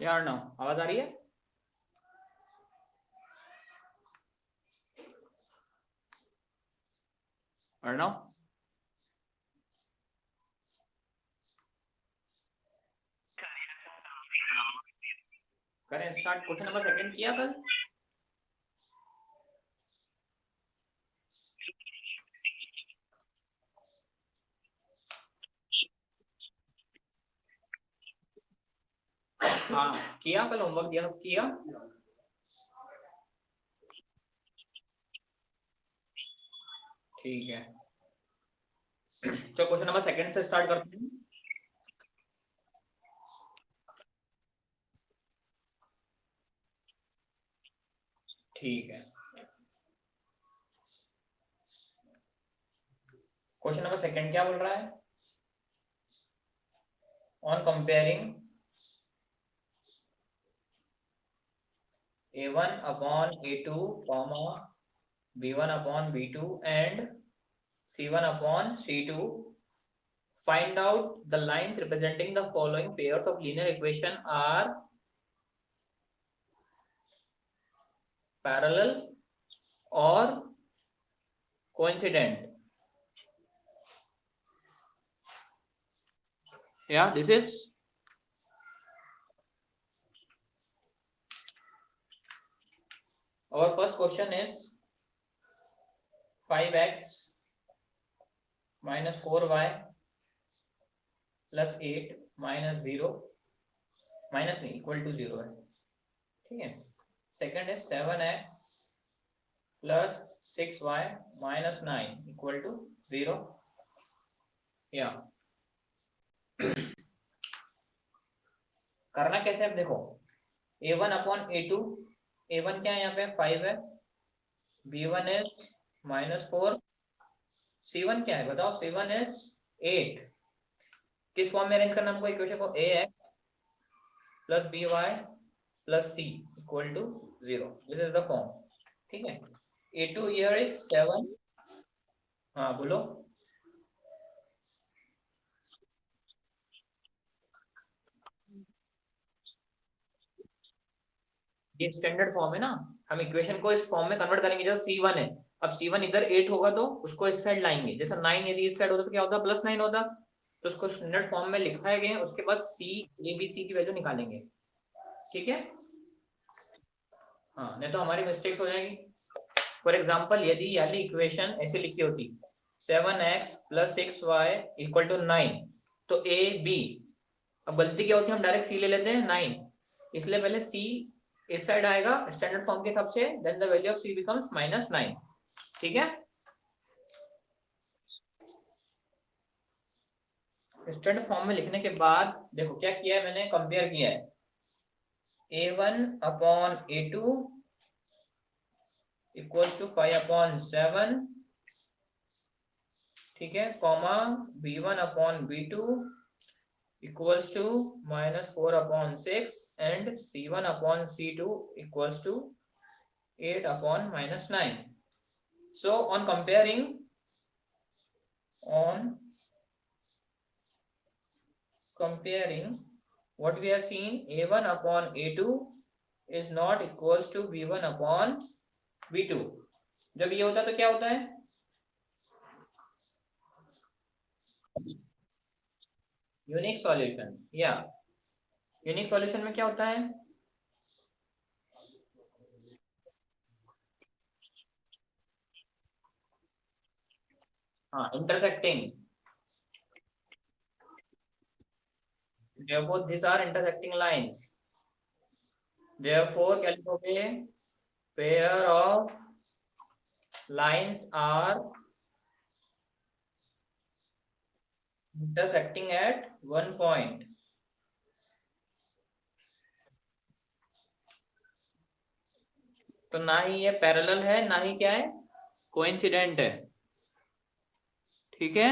यार ना आवाज आ रही है? अर्णव करें स्टार्ट। क्वेश्चन नंबर सेकंड किया कल? हाँ किया, कल होमवर्क दिया किया। ठीक है, तो क्वेश्चन नंबर सेकंड से स्टार्ट करते हैं। ठीक है, क्वेश्चन नंबर सेकंड क्या बोल रहा है? On comparing a1 upon a2 comma b1 upon b2 and c1 upon c2, find out the lines representing the following pairs of linear equation are parallel or coincident. Yeah, this is our first question is 5x minus 4y plus 8 minus 0 minus नहीं equal to 0 है। ठीक है, second है 7x plus 6y minus 9 equal to 0। या करना कैसे? अब देखो a1 अपॉन a2, a1 क्या है यहाँ पे 5 है, b1 is -4, c1 क्या है बताओ? c1 is 8। किस फॉर्म में अरेंज करना हमको इक्वेशन को? ax plus by plus c equal to 0, this is the form. ठीक है, a2 here is 7। हाँ बोलो। ये स्टैंडर्ड फॉर्म है ना, हम इक्वेशन को इस फॉर्म में कन्वर्ट करेंगे। जैसे c1 है, अब c1 इधर 8 होगा तो उसको इस साइड लाएंगे। जैसे 9 यदि इस साइड होता तो क्या होता? +9 होता। तो उसको स्टैंडर्ड फॉर्म में लिखाए गए, उसके बाद c a b c की वैल्यू निकालेंगे। ठीक है, हाँ नहीं तो हमारी मिस्टेक्स हो जाएगी। फॉर एग्जाम्पल यदि याली इक्वेशन ऐसे लिखी होती 7x plus 6y equal to 9, तो a b, अब गलती क्या होती है हम डायरेक्ट c ले लेते हैं 9, इसलिए पहले c इस साइड आएगा स्टैंडर्ड फॉर्म के हिसाब से, then the value of c becomes -9। ठीक है, स्टैंडर्ड फॉर्म में लिखने के बाद देखो क्या किया है मैंने, कंपेयर किया है a1 upon a2 equals to 5 upon 7, ठीक है, comma b1 upon b2 equals to -4 upon 6 and c1 upon c2 equals to 8 upon -9. So on comparing what we have seen, a1 upon a2 is not equals to b1 upon b2। जब ये होता है तो क्या होता है? Unique solution. या unique solution में क्या होता है? हाँ intersecting, therefore these are intersecting lines, therefore क्या लिखोगे? pair of lines are intersecting at one point। तो ना ही ये पैरेलल है ना ही क्या है, कोइंसिडेंट है। ठीक है,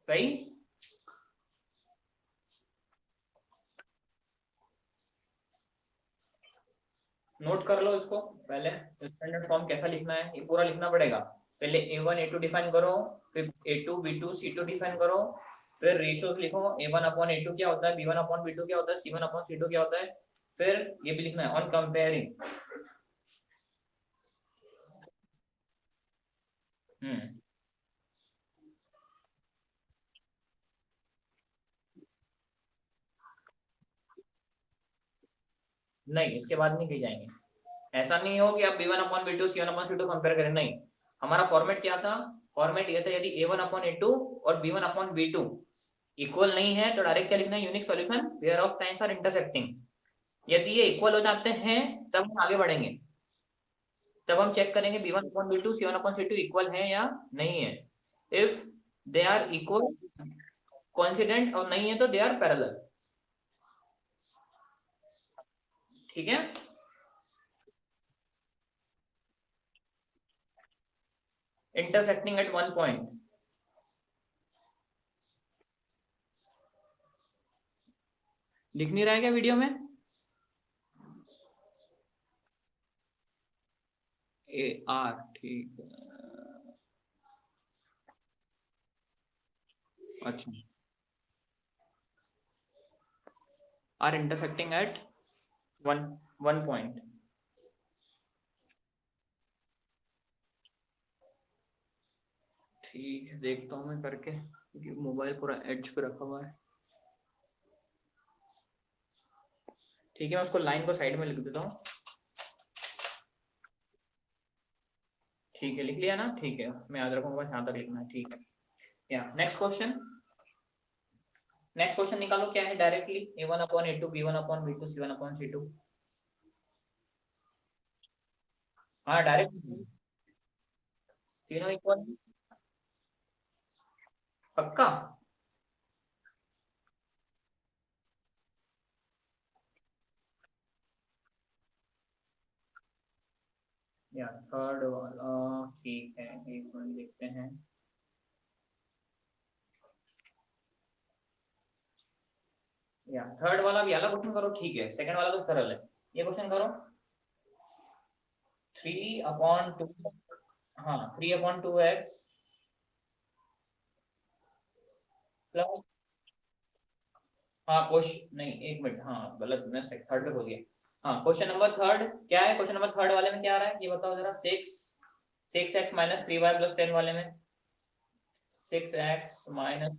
सही। नोट कर लो इसको पहले, स्टैंडर्ड फॉर्म कैसा लिखना है ये पूरा लिखना पड़ेगा। पहले A1 A2 डिफाइन करो, फिर A2 B2 C2 डिफाइन करो, फिर रेशियोज लिखो, A1 अपॉन A2 क्या होता है, B1 अपॉन B2 क्या होता है, C1 अपॉन C2 क्या होता है, फिर ये भी लिखना है ऑन कंपेयरिंग। हम्म। नहीं, इसके बाद नहीं कही जाएंगे। ऐसा नहीं हो कि आप B1 upon B2 C1 upon C2 compare करें, नहीं। हमारा फॉर्मेट क्या था, फॉर्मेट ये था यदि A1 अपॉन A2 और B1 अपॉन B2 इक्वल नहीं है तो डायरेक्ट क्या लिखना है, unique solution where of times are intersecting. यदि ये इक्वल हो जाते हैं तब हम आगे बढ़ेंगे, तब हम चेक करेंगे B1 upon B2 C1 upon C2 equal है या नहीं है। If they are equal coincident और नहीं है तो दे आर पैरेलल। ठीक है। Intersecting at one point. दिख नहीं रहा है क्या वीडियो में? AR, ठीक है। अच्छा, are intersecting at one one point. ठीक है, देखता हूँ मैं करके, क्योंकि मोबाइल पूरा एड्ज पे रखा हुआ है। ठीक है, मैं उसको लाइन को साइड में लिख देता हूँ। ठीक है, लिख लिया ना, ठीक है, मैं याद रखूंगा, बस यहाँ तक लिखना है, ठीक है। या नेक्स्ट क्वेश्चन। नेक्स्ट क्वेश्चन निकालो, क्या है directly, A1 upon A2 B1 upon B2 C1 upon C2। हाँ डायरेक्ट, तीनों इक्वल। पक्का। या थर्ड वाला, ठीक है, एक मिनट देखते हैं। या थर्ड वाला भी अलग क्वेश्चन करो, ठीक है, सेकंड वाला तो सरल है। ये क्वेश्चन करो, 3/2, हाँ 3/2x प्लस, हाँ क्वेश्चन नहीं, एक मिनट, हाँ गलत, मैं थर्ड पे बोल गया। हाँ क्वेश्चन नंबर थर्ड क्या है, क्वेश्चन नंबर थर्ड वाले में क्या आ रहा है ये बताओ जरा। 6x माइनस 3y प्लस 10 वाले में 6x माइनस,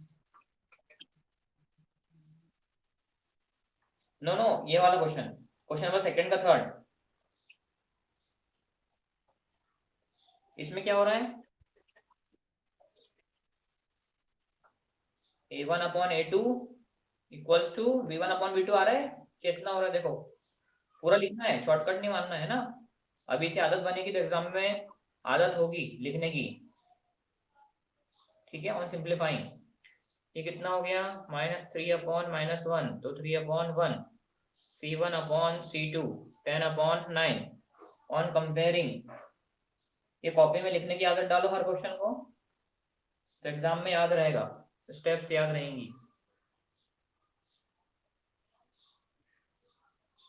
नो नो, ये वाला क्वेश्चन, क्वेश्चन नंबर सेकंड का थर्ड, इसमें क्या हो रहा है, A1 upon A2 equals to B1 upon B2 आ रहा है, कितना हो रहा है देखो, पूरा लिखना है, शॉर्टकट नहीं मानना है ना। अभी से आदत बनेगी तो एग्जाम में आदत होगी लिखने की। ठीक है, ऑन सिंप्लीफाइंग, ये कितना हो गया, -3/-1, तो 3/1, C1/C2 10/9। ऑन कंपेयरिंग, ये कॉपी में लिखने की आदत डालो हर क्वेश्चन को, तो एग्जाम में याद रहेगा, स्टेप्स याद रहेंगी।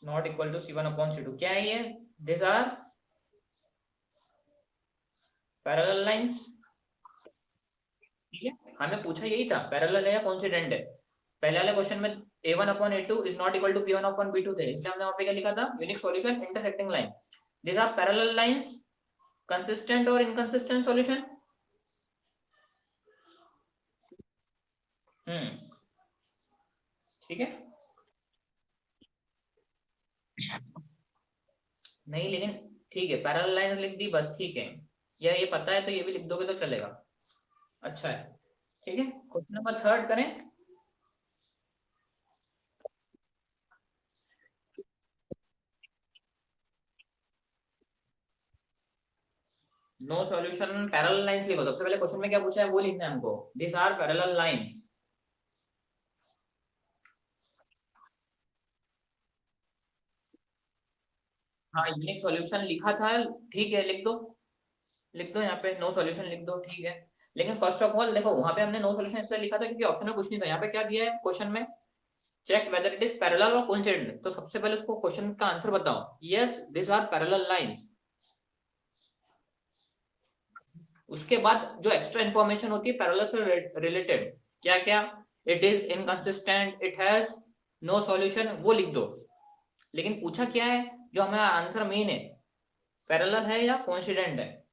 नॉट इक्वल टू C1/C2 क्या है ये, दिस आर पैरेलल लाइंस। ठीक है, हमें पूछा यही था पैरेलल है या कोइंसिडेंट है। पहले वाले क्वेश्चन में A1/A2 is not equal to B1/B2 थे, इसलिए हमने वहां पे क्या लिखा था, unique solution intersecting line. This are parallel lines, consistent और इनकंसिस्टेंट सॉल्यूशन। हम्म। ठीक है, नहीं लेकिन ठीक है, पैरेलल लाइंस लिख दी बस, ठीक है, या ये पता है तो ये भी लिख दोगे तो चलेगा, अच्छा है। ठीक है, क्वेश्चन नंबर थर्ड करें। नो सॉल्यूशन पैरेलल लाइंस लिखो, सबसे पहले क्वेश्चन में क्या पूछा है वो लिखना है हमको, दिस आर पैरेलल लाइंस। हाँ यूनिक सॉल्यूशन लिखा था, ठीक है लिख दो, लिख दो यहाँ पे नो सॉल्यूशन लिख दो, ठीक है। लेकिन फर्स्ट ऑफ ऑल देखो वहां पे हमने नो सोल्यूशन इसलिए लिखा था क्योंकि ऑप्शन में कुछ नहीं था। यहाँ पे क्या दिया है क्वेश्चन में, check whether it is parallel और कोइंसिडेंट। तो सबसे पहले उसको क्वेश्चन का आंसर बताओ, yes this are parallel lines. उसके बाद जो एक्स्ट्रा इंफॉर्मेशन होती है पैरेलल से रिलेटेड, क्या क्या, it is inconsistent, it has no solution, वो लिख दो। लेकिन पूछा क्या है, जो हमारा आंसर मेन है, पैरेलल है या कोइंसिडेंट है।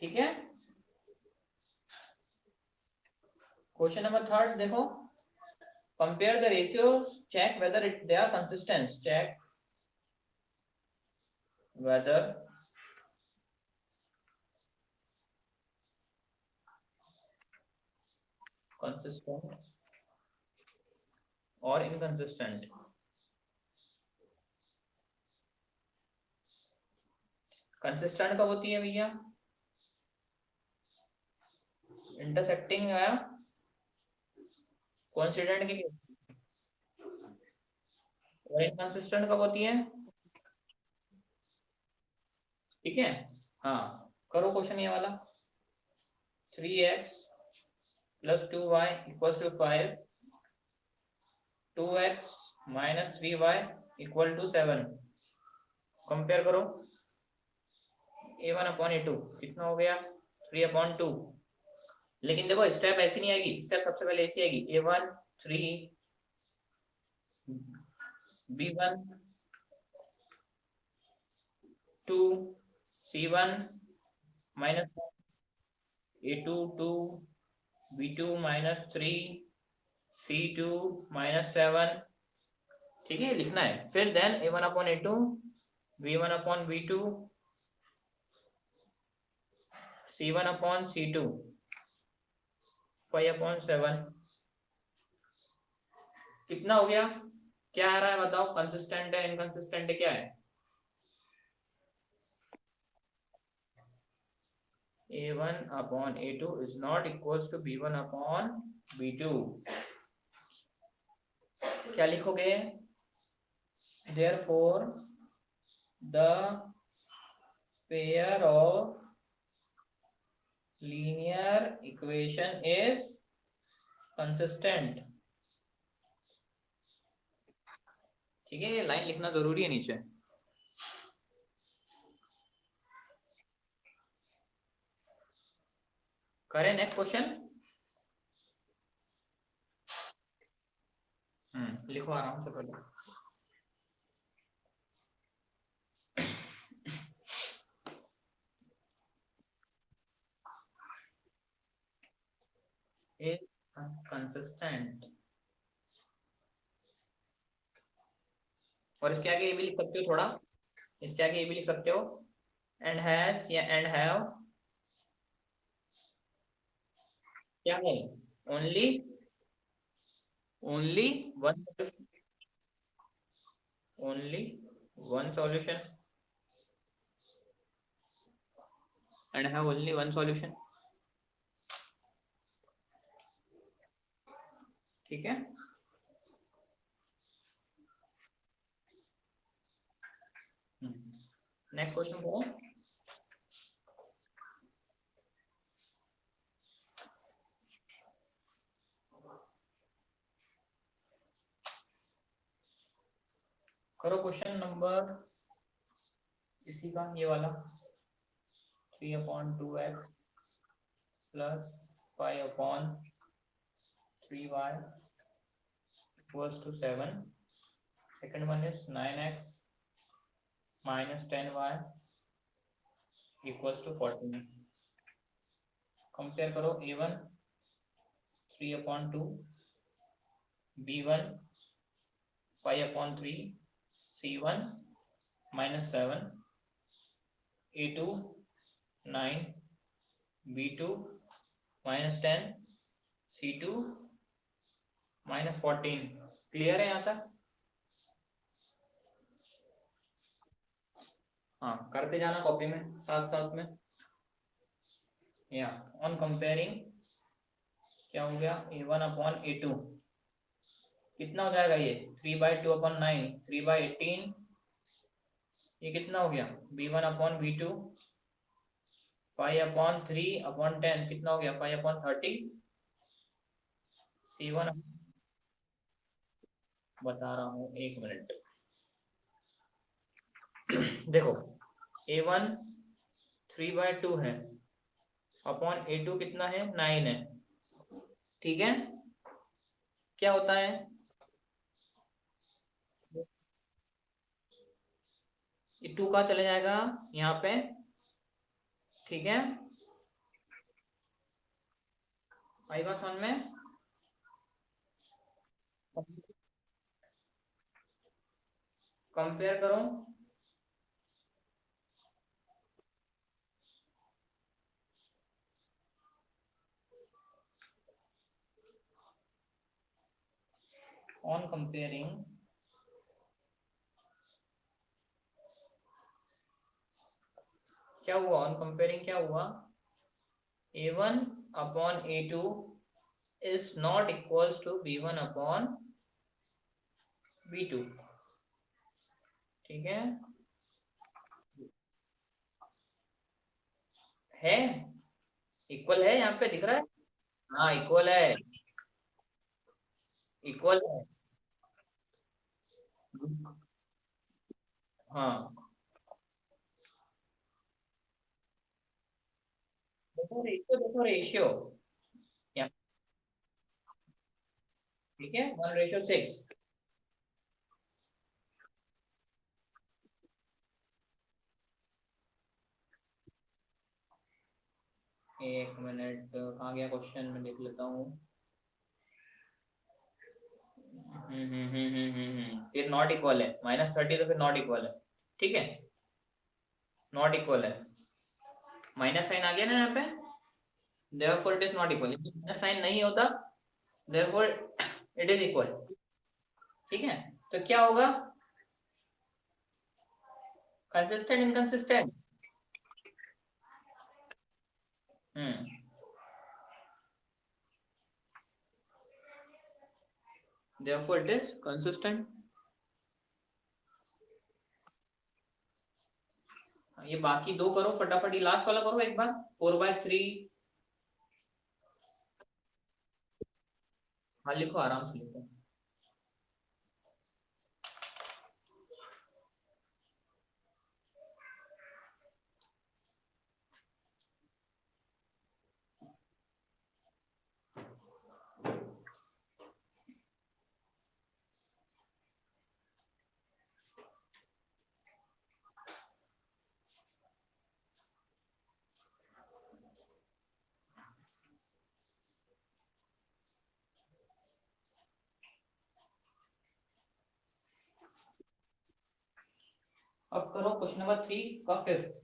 ठीक है। क्वेश्चन नंबर थर्ड देखो, compare the ratios, check whether it they are consistent, check whether consistent और inconsistent। कंसिस्टेंट कब होती है भैया, इंटरसेक्टिंग या कोइंसिडेंट की, और इनकंसिस्टेंट कब होती है। ठीक है। हाँ, करो क्वेश्चन ये वाला, 3x plus 2y equal to 5, 2x minus 3y equal to 7। Compare करो, a1/a2 कितना हो गया, 3/2। लेकिन देखो स्टेप ऐसी नहीं आएगी, स्टेप सबसे पहले ऐसी आएगी, a1 3, b1 2, c1 minus a2 2, b2 minus 3, c2 minus 7। ठीक है, लिखना है। फिर देन a1/a2, b1/b2, c1/c2, 5/7। कितना हो गया, क्या आ रहा है बताओ, कंसिस्टेंट है इनकंसिस्टेंट है क्या है। a1/a2 is not equals to b1/b2। क्या लिखोगे, therefore the pair of linear equation is consistent। ठीक है, ये लाइन लिखना जरूरी है नीचे। करें नेक्स्ट क्वेश्चन। लिखो आराम से पहले। is consistent, और इसके आगे ये भी लिख सकते हो थोड़ा, इसके आगे ये भी लिख सकते हो, एंड हैज या एंड हैव, क्या है, only only one, only one solution, and have only one solution. ठीक है। नेक्स्ट क्वेश्चन करो। करो क्वेश्चन नंबर इसी का, ये वाला, 3/2x plus 5/3y equals to 7। Second one is 9x minus 10y equals to 14। Compare करो, a1 3/2, b1 5/3, c1 minus 7, a2 9, b2 minus 10, c2 minus 14। Clear है यहाँ तक। हाँ, करते जाना कॉपी में साथ साथ में। या ऑन कंपेयरिंग क्या हो गया, a1/a2 कितना हो जाएगा, ये 3/2/9, 3/18। ये कितना हो गया, b1/b2 5/3/10 कितना हो गया? 5/30। C1 बता रहा हूँ, 1 मिनट। देखो A1 3/2 है, अपॉन A2 कितना है? 9 है। ठीक है, क्या होता है? ये 2 का चले जाएगा यहाँ पे। ठीक है, आई बात समझ में? कंपेयर करो। ऑन कंपेयरिंग, क्या हुआ? ऑन कंपेयरिंग क्या हुआ? A1 upon A2 is not equals to B1 upon B2। ठीक है, इक्वल है, यहाँ पे दिख रहा है। हाँ इक्वल है, इक्वल है। हाँ देखो रेशियो, देखो रेशियो। ठीक है, 1/6। 1 मिनट, कहाँ गया क्वेश्चन में? देख लेता हूँ। फिर नॉट इक्वल है, -30 तो फिर नॉट इक्वल है। ठीक है, नॉट इक्वल है, माइनस साइन आ गया ना यहाँ पे, therefore it is not equal. Minus sign नहीं होता, देयरफॉर इट इज इक्वल। ठीक है, तो क्या होगा? Consistent inconsistent? Hmm, therefore it is consistent. ये बाकी दो करो फटाफट, ये लास्ट वाला करो एक बार। 4/3। हाँ लिखो, आराम से लिखो। अब करो क्वेश्चन नंबर 3 का 5th।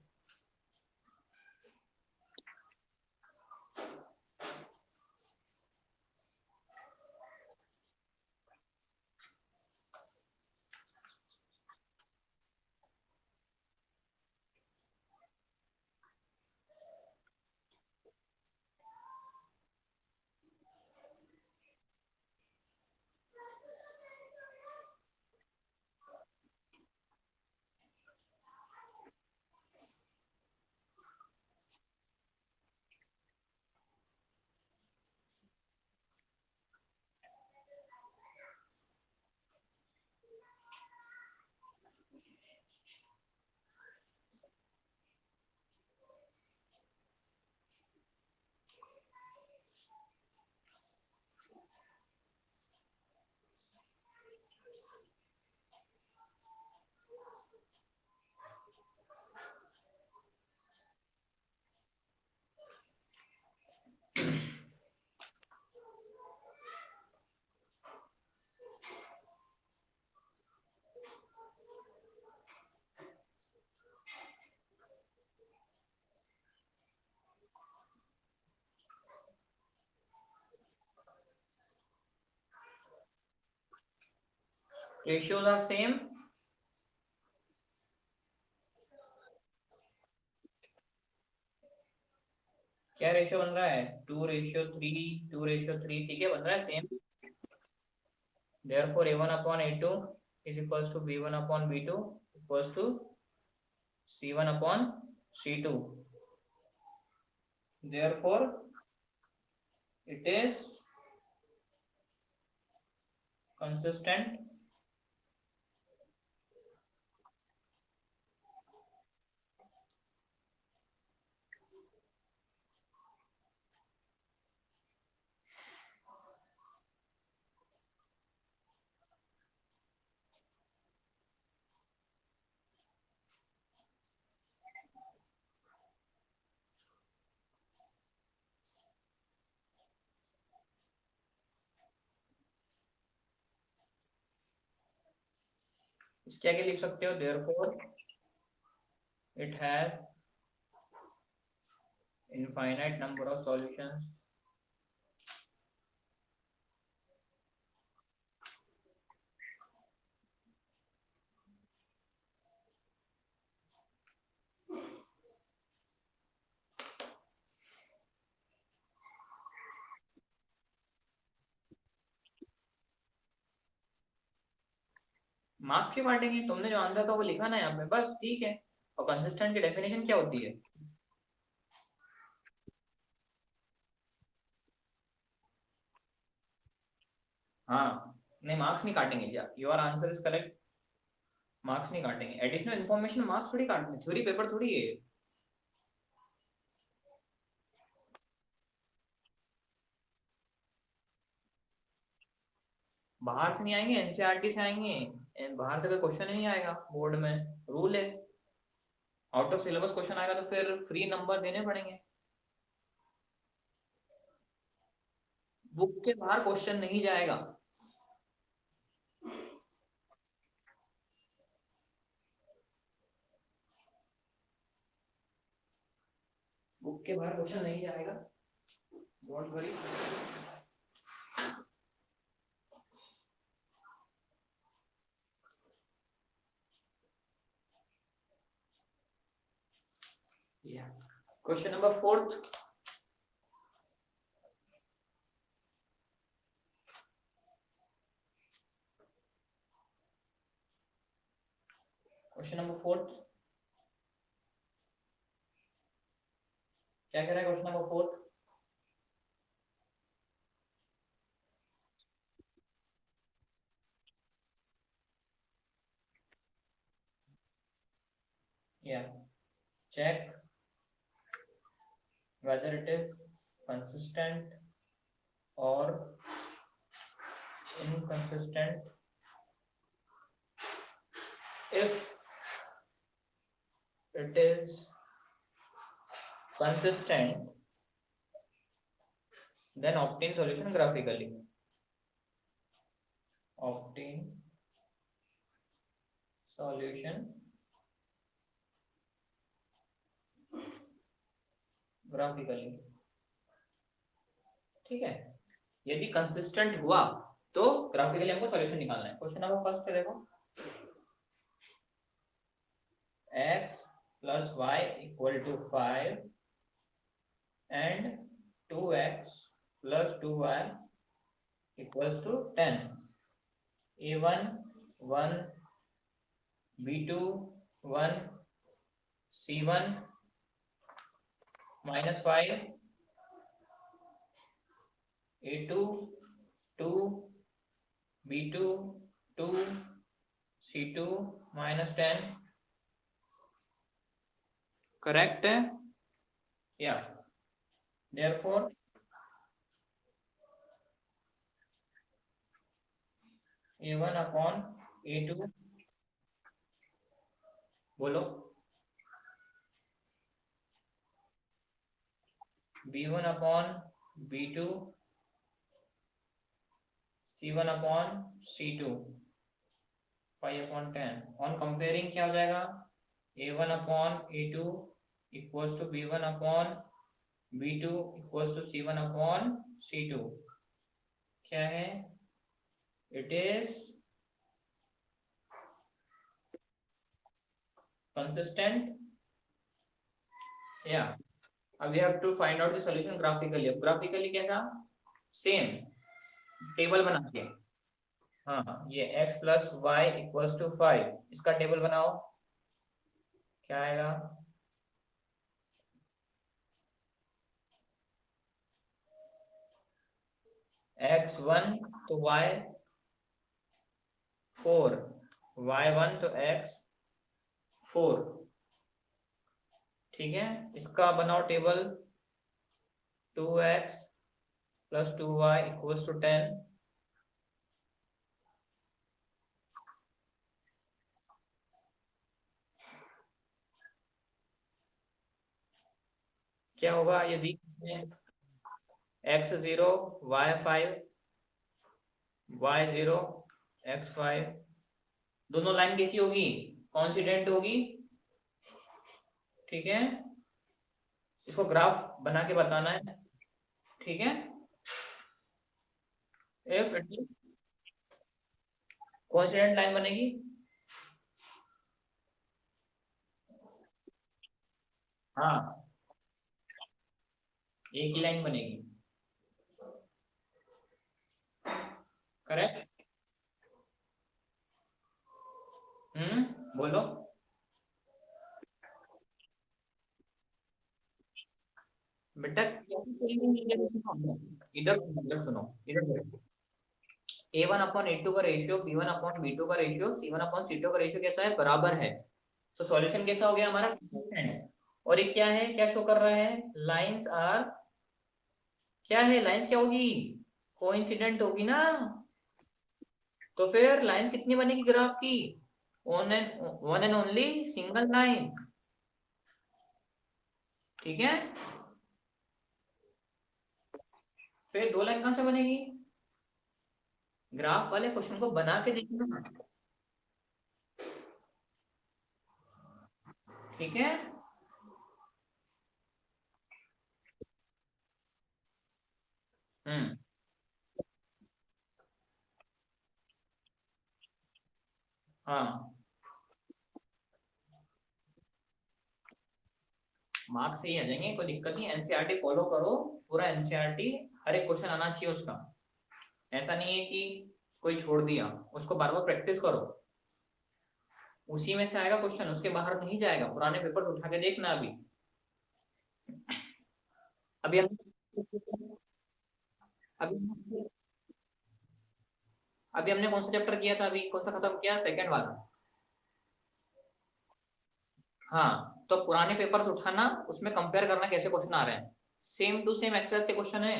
ratios are same। क्या रेशियो बन रहा है? 2/3, 2/3। ठीक है, बन रहा है same. therefore A1 upon A2 is equals to B1 upon B2 equals to C1 upon C2। therefore it is consistent इसके आगे लिख सकते हो therefore it has infinite number of solutions marks क्यों बांटेंगे? तुमने जो आंसर था वो लिखा ना यहाँ पे, बस ठीक है। और कंसिस्टेंट की डेफिनेशन क्या होती है? हाँ, नहीं मार्क्स नहीं काटेंगे क्या? Your answer is correct, marks नहीं काटेंगे। एडिशनल इन्फॉर्मेशन मार्क्स थोड़ी काटने, थ्योरी पेपर थोड़ी है। बाहर से नहीं आएंगे, एनसीईआरटी से आएंगे। बाहर से कोई क्वेश्चन ही नहीं आएगा बोर्ड में, रूल है। आउट ऑफ सिलेबस क्वेश्चन आएगा तो फिर फ्री नंबर देने पड़ेंगे। बुक के बाहर क्वेश्चन नहीं जाएगा। बुक के बाहर क्वेश्चन नहीं जाएगा, don't worry. Question number 4। Question number 4 क्या कह रहा है? क्वेश्चन नंबर 4 या check whether it is consistent or inconsistent. If it is consistent, then obtain solution graphically. Obtain solution graphically. ठीक है, यदि कंसिस्टेंट हुआ तो ग्राफिकली हमको सॉल्यूशन निकालना है। क्वेश्चन नंबर फर्स्ट पे देखो, x plus y equal to 5 and 2x plus 2y equals to 10. a1 1, b2 1, c1 minus 5, a2 2, b2 2, c2 minus 10। Correct है या? therefore a1 upon a2, बोलो, b1 upon b2, c1 upon c2, 5 upon 10। On comparing क्या हो जाएगा? a1 upon a2 equals to b1 upon b2 equals to c1 upon c2। क्या है? it is consistent या? अब we have to find out the solution graphically। अब graphically कैसा? Same table बना के, हाँ ये x plus y equals to 5, इसका टेबल बनाओ। क्या आएगा? x1 तो y4, y1 तो x4। ठीक है, इसका बनाओ table. 2x plus 2y equals to 10। क्या होगा यदि x0 y5 y0 x5, दोनों लाइन कैसी होगी? कॉन्सिडेंट होगी। ठीक है, इसको ग्राफ बना के बताना है। ठीक है, if it is coincident line बनेगी। हाँ, एक ही लाइन बनेगी। करेक्ट। बोलो। बेटा इधर सुनो, इधर। A1/A2 का रेशियो, B1/B2 का रेशियो, C1/C2 का रेशियो कैसा है? बराबर है। तो सॉल्यूशन कैसा हो गया हमारा? consistent। और ये क्या है, क्या शो कर रहा है? लाइंस आर, क्या है लाइंस, क्या होगी? कोइंसिडेंट होगी ना। तो फिर लाइंस कितनी बनेगी ग्राफ की? One and only single line. ठीक है, फिर दो लाइन कहां से बनेगी? ग्राफ वाले क्वेश्चन को बना के देखना। ठीक है। हम्म। हाँ, मार्क्स सही आ जाएंगे, कोई दिक्कत नहीं। एनसीईआरटी फॉलो करो, पूरा एनसीईआरटी, हर एक क्वेश्चन आना चाहिए उसका। ऐसा नहीं है कि कोई छोड़ दिया, उसको बार बार प्रैक्टिस करो। उसी में से आएगा क्वेश्चन, उसके बाहर नहीं जाएगा। पुराने पेपर उठा के देखना। अभी हम अभी अभी हमने कौन सा चैप्टर किया था? अभी कौन सा खत्म किया? सेकंड वाला। हाँ, तो पुराने पेपर्स उठाना, उसमें कंपेयर करना कैसे क्वेश्चन आ रहे हैं। सेम टू सेम एक्सरसाइज के क्वेश्चन है,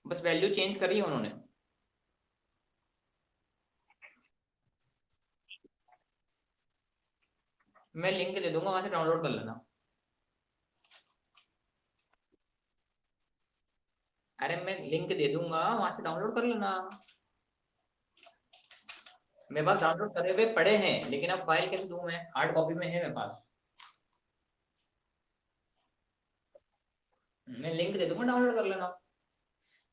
बस वैल्यू चेंज करी है उन्होंने। मैं लिंक दे दूंगा, वहां से डाउनलोड कर लेना। अरे मैं लिंक दे दूंगा, वहां से डाउनलोड कर लेना। मेरे पास डाउनलोड करे हुए पड़े हैं, लेकिन अब फाइल कैसे दूं मैं? हार्ड कॉपी में है मेरे पास। मैं लिंक दे दूंगा, डाउनलोड कर लेना।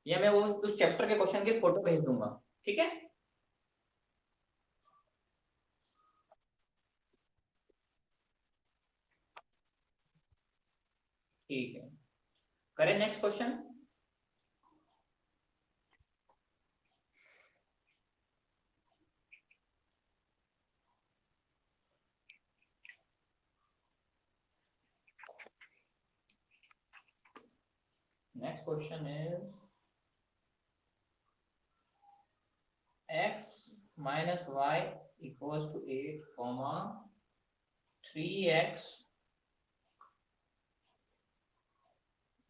या मैं वो उस चैप्टर के क्वेश्चन की फोटो भेज दूंगा। ठीक है। ठीक है, करें next question. Next question is x minus y equals to 8 comma 3x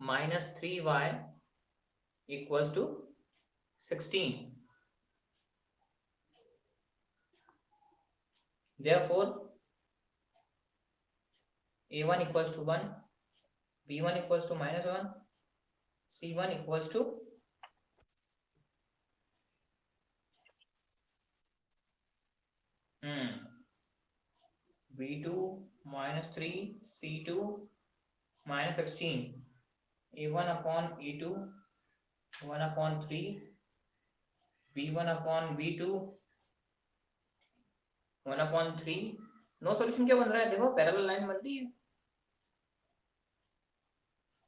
minus 3y equals to 16. Therefore, a1 equals to 1, b1 equals to minus 1, c1 equals to b2 minus 3, c2 minus 16, a1 upon a2 1 upon 3, b1 upon b2 1 upon 3। No solution क्या बन रहा है? देखो parallel line बन रही है।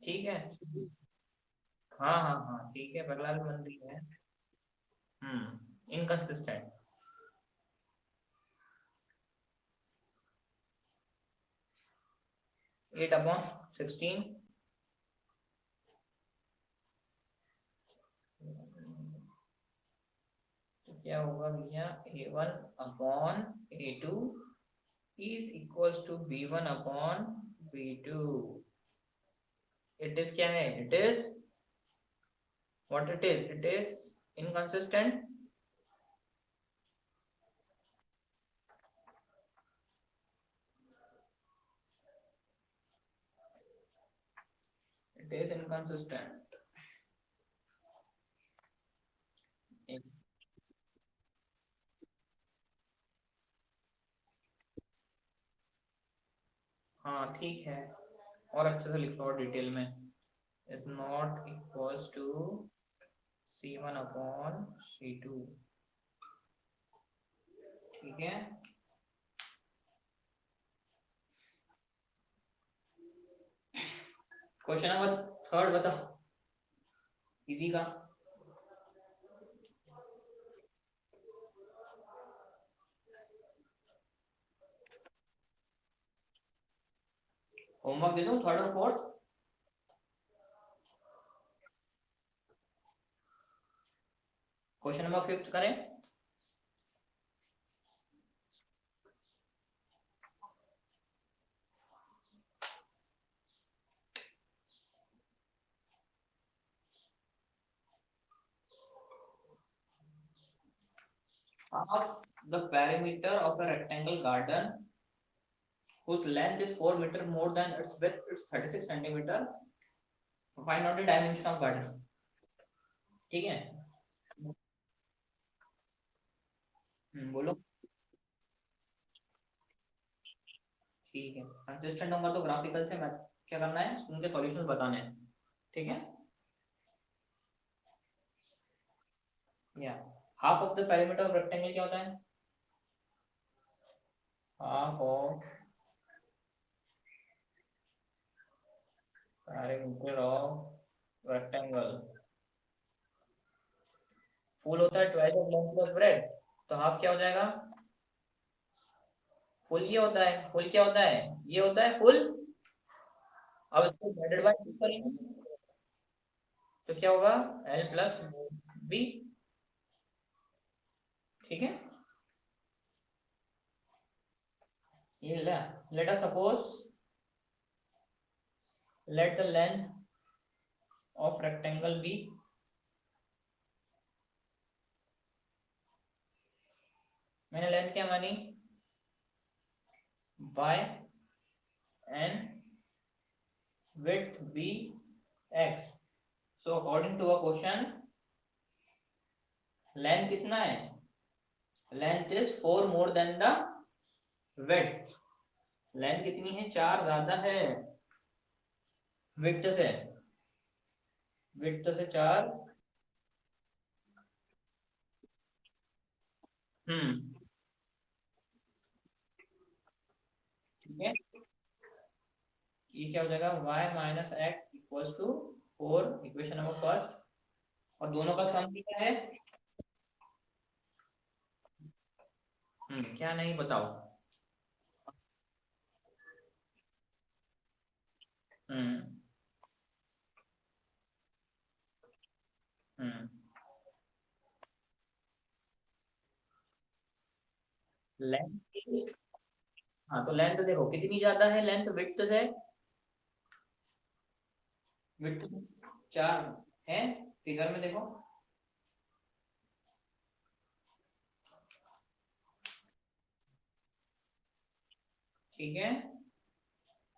ठीक है, हाँ हाँ हाँ, ठीक है, पैरेलल बन रही है। इनकंसिस्टेंट। 8/16। क्या होगा भैया, A1 upon A2 is equals to B1 upon B2। It is क्या है, it is what it is inconsistent. It is inconsistent. हाँ ठीक है, और अच्छे से लिखो और डिटेल में। Is not equals to C1 upon C2। ठीक है, क्वेश्चन नंबर थर्ड बताओ, इजी का। होमवर्क दे दूं थर्ड और फोर्थ? क्वेश्चन नंबर फिफ्थ करें? Half the perimeter of a rectangle garden whose length is 4 meter more than its width is 36 centimeter. Find out the dimension of garden. ठीक है, बोलो। ठीक है, कंसिस्टेंट होगा तो ग्राफिकल से मैं क्या करना है, उनके सॉल्यूशंस बताने हैं। ठीक है, या half of the perimeter of rectangle क्या होता है, half of perimeter of rectangle. Full होता है twice of length plus bread, तो हाफ क्या हो जाएगा, फुल ये होता है, फुल क्या होता है, ये होता है फुल। अब इसको डिवाइडेड बाय 2 करेंगे तो क्या होगा, L प्लस बी। ठीक है, ये let us suppose let the length of rectangle be, मैंने लेंथ क्या मानी, y and width b x। so according to a question length कितना है, length is 4 more than the width। Length कितनी है, 4 ज्यादा है width से, width से 4। ठीक है, ये क्या हो जाएगा, y minus x equals to 4, equation number first. और दोनों का सम क्या है, क्या नहीं बताओ। हम्म हम्म लेंथ, हाँ तो लेंथ देखो कितनी ज्यादा है, लेंथ विड्थ से, विड्थ 4 है, फिगर में देखो। ठीक है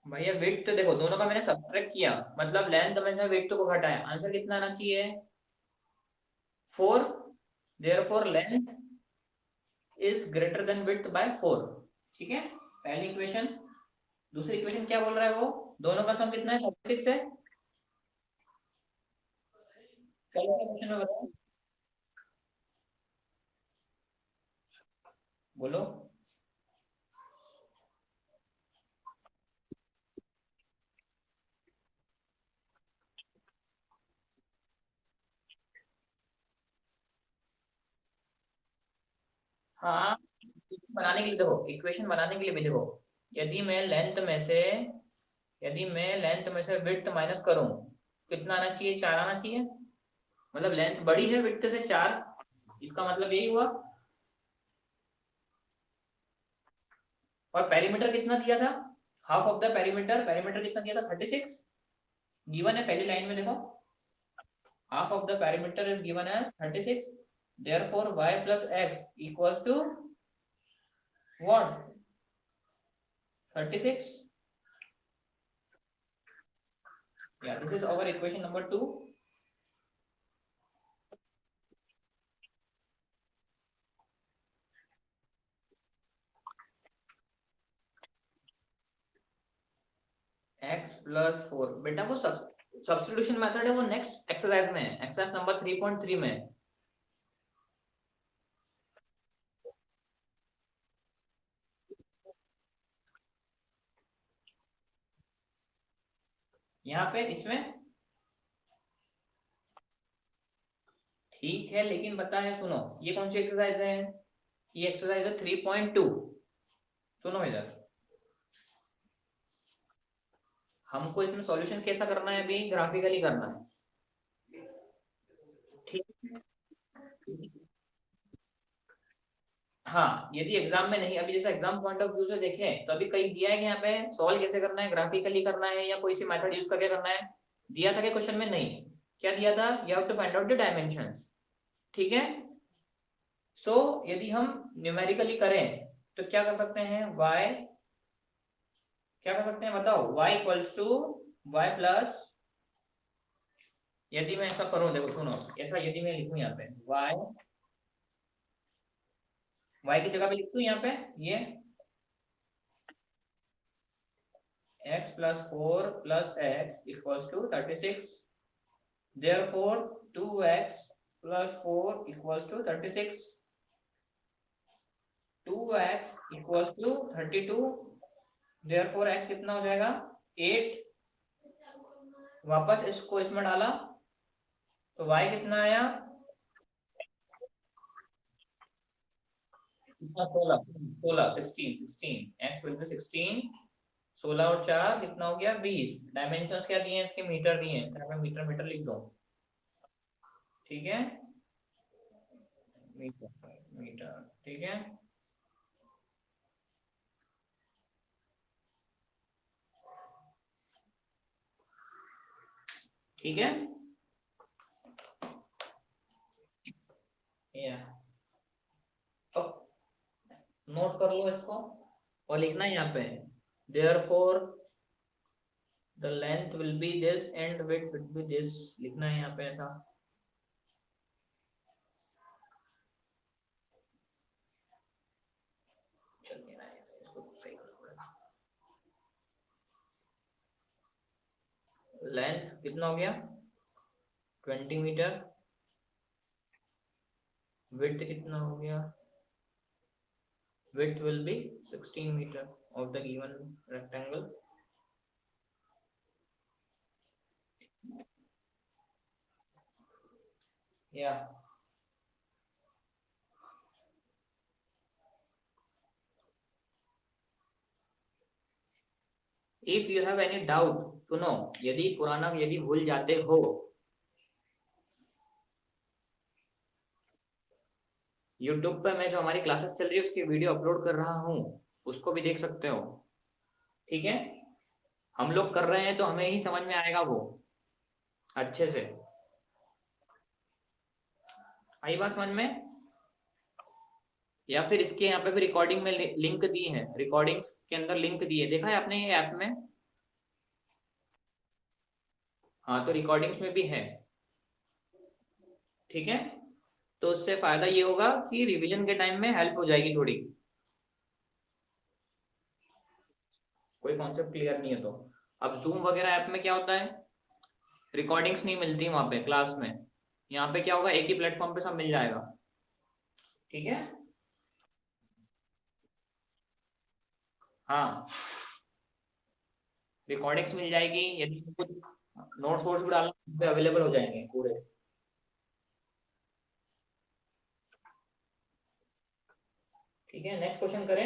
भैया, विड्थ देखो दोनों का मैंने सब्ट्रैक्ट किया, मतलब लेंथ में से विड्थ को घटाया, आंसर कितना आना चाहिए, 4। Therefore length is greater than width by 4। ठीक है, पहली इक्वेशन। दूसरी इक्वेशन क्या बोल रहा है वो, दोनों का सम कितना है, 36 है। चलो क्वेश्चन में बताओ, बोलो। हाँ, बनाने के लिए देखो, इक्वेशन बनाने के लिए भी देखो, यदि मैं लेंथ में से, यदि मैं लेंथ में से विड्थ माइनस करूं, कितना आना चाहिए, 4 आना चाहिए। मतलब लेंथ बड़ी है विड्थ से 4, इसका मतलब यही हुआ। और पेरीमीटर कितना दिया था, half of the perimeter, perimeter कितना दिया था 36 गिवन है पहली लाइन में देखो, half of the perimeter is given as 36, therefore y plus x equals to what, 36. Yeah, this is our equation number 2. x plus 4 बेटा वो सब्स्टिट्यूशन मेथड है, वो नेक्स्ट एक्सरसाइज में है, एक्सरसाइज नंबर 3.3 में। यहाँ पे इसमें ठीक है, लेकिन पता है, सुनो, ये कौन सी एक्सरसाइज है, ये एक्सरसाइज है 3.2। सुनो इधर, हमको इसमें सॉल्यूशन कैसा करना है, अभी ग्राफिकली करना है, ठीक है। हाँ, यदि एग्जाम में नहीं, अभी जैसे एग्जाम पॉइंट ऑफ व्यू से देखें तो अभी कहीं दिया है कि यहाँ पे सॉल्व कैसे करना है, ग्राफिकली करना है या कोई सी मेथड यूज करके करना है, दिया था क्या क्वेश्चन में, नहीं। क्या दिया था, you have to find out the dimension, ठीक है। सो यदि हम न्यूमेरिकली करें तो क्या कर सकते हैं, y, क्या कर सकते हैं बताओ, y equals to y plus, यदि मैं ऐसा करूं, देखो सुनो, ऐसा यदि मैं लिखूं यहाँ पे y की जगह पे लिख दूं यहाँ पे ये x plus 4 plus x equals to 36, therefore 2x plus 4 equals to 36, 2x equals to 32, therefore x कितना हो जाएगा 8, वापस इसको इसमें डाला तो y कितना आया, 16, 16, 16, x विल बी 16, 16 और 4 कितना हो गया 20। डायमेंशंस क्या दिए हैं इसके, मीटर दिए हैं, मैं मीटर मीटर लिख दो, ठीक है, मीटर मीटर, ठीक है। ठीक है, या तो नोट कर लो इसको और लिखना है यहाँ पे, therefore the length will be this and width will be this, लिखना है यहाँ पे ऐसा। चलिए ना, इसको सही करो, लेंथ कितना हो गया 20 मीटर, विड्थ कितना हो गया, width will be 16 metre of the given rectangle। या if you have any doubt, सुनो, यदि पुराना यदि भूल जाते हो, यूट्यूब पे मैं जो हमारी क्लासेस चल रही है उसकी वीडियो अपलोड कर रहा हूँ, उसको भी देख सकते हो, ठीक है। हम लोग कर रहे हैं तो हमें ही समझ में आएगा वो अच्छे से। आई बात समझ में, या फिर इसके यहाँ पे भी रिकॉर्डिंग में लिंक दी है, रिकॉर्डिंग्स के अंदर लिंक दी है, देखा है आपने ये ऐप में। हाँ, तो रिकॉर्डिंग्स में भी है, ठीक है। तो उससे फायदा ये होगा कि रिवीजन के टाइम में हेल्प हो जाएगी थोड़ी, कोई कॉन्सेप्ट क्लियर नहीं है तो। अब जूम वगैरह ऐप में क्या होता है, रिकॉर्डिंग्स नहीं मिलती वहां पे क्लास में, यहाँ पे क्या होगा, एक ही प्लेटफॉर्म पे सब मिल जाएगा, ठीक है। हाँ, रिकॉर्डिंग्स मिल जाएगी, यदि कुछ नोट्स वोट्स भी डालना अवेलेबल हो जाएंगे पूरे। ठीक है, नेक्स्ट क्वेश्चन करें।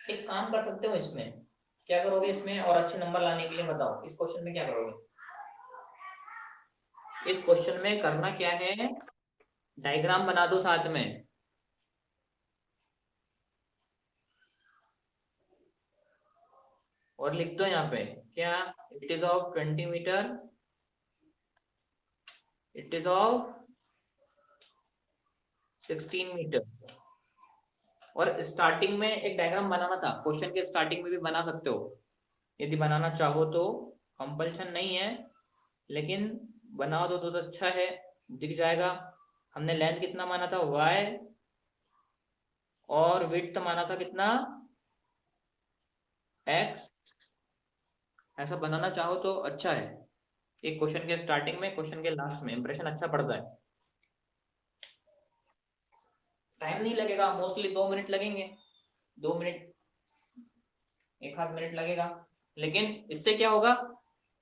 एक काम कर सकते हो इसमें, क्या करोगे इसमें और अच्छे नंबर लाने के लिए बताओ, इस क्वेश्चन में क्या करोगे? इस क्वेश्चन में करना क्या है, डायग्राम बना दो साथ में। और लिख दो यहाँ पे क्या, it is of 20 metre, it is of 16 metre. और स्टार्टिंग में एक डायग्राम बनाना था, क्वेश्चन के स्टार्टिंग में भी बना सकते हो यदि बनाना चाहो तो, कंपल्शन नहीं है, लेकिन बना दो तो अच्छा है, दिख जाएगा। हमने लेंथ कितना माना था y, और विड्थ माना था कितना x। ऐसा बनाना चाहो तो अच्छा है, एक क्वेश्चन के स्टार्टिंग में, क्वेश्चन के लास्ट में इंप्रेशन अच्छा पड़ता है। टाइम नहीं लगेगा, मोस्टली 2 मिनट लगेंगे, 2 मिनट, 1 आध मिनट लगेगा। लेकिन इससे क्या होगा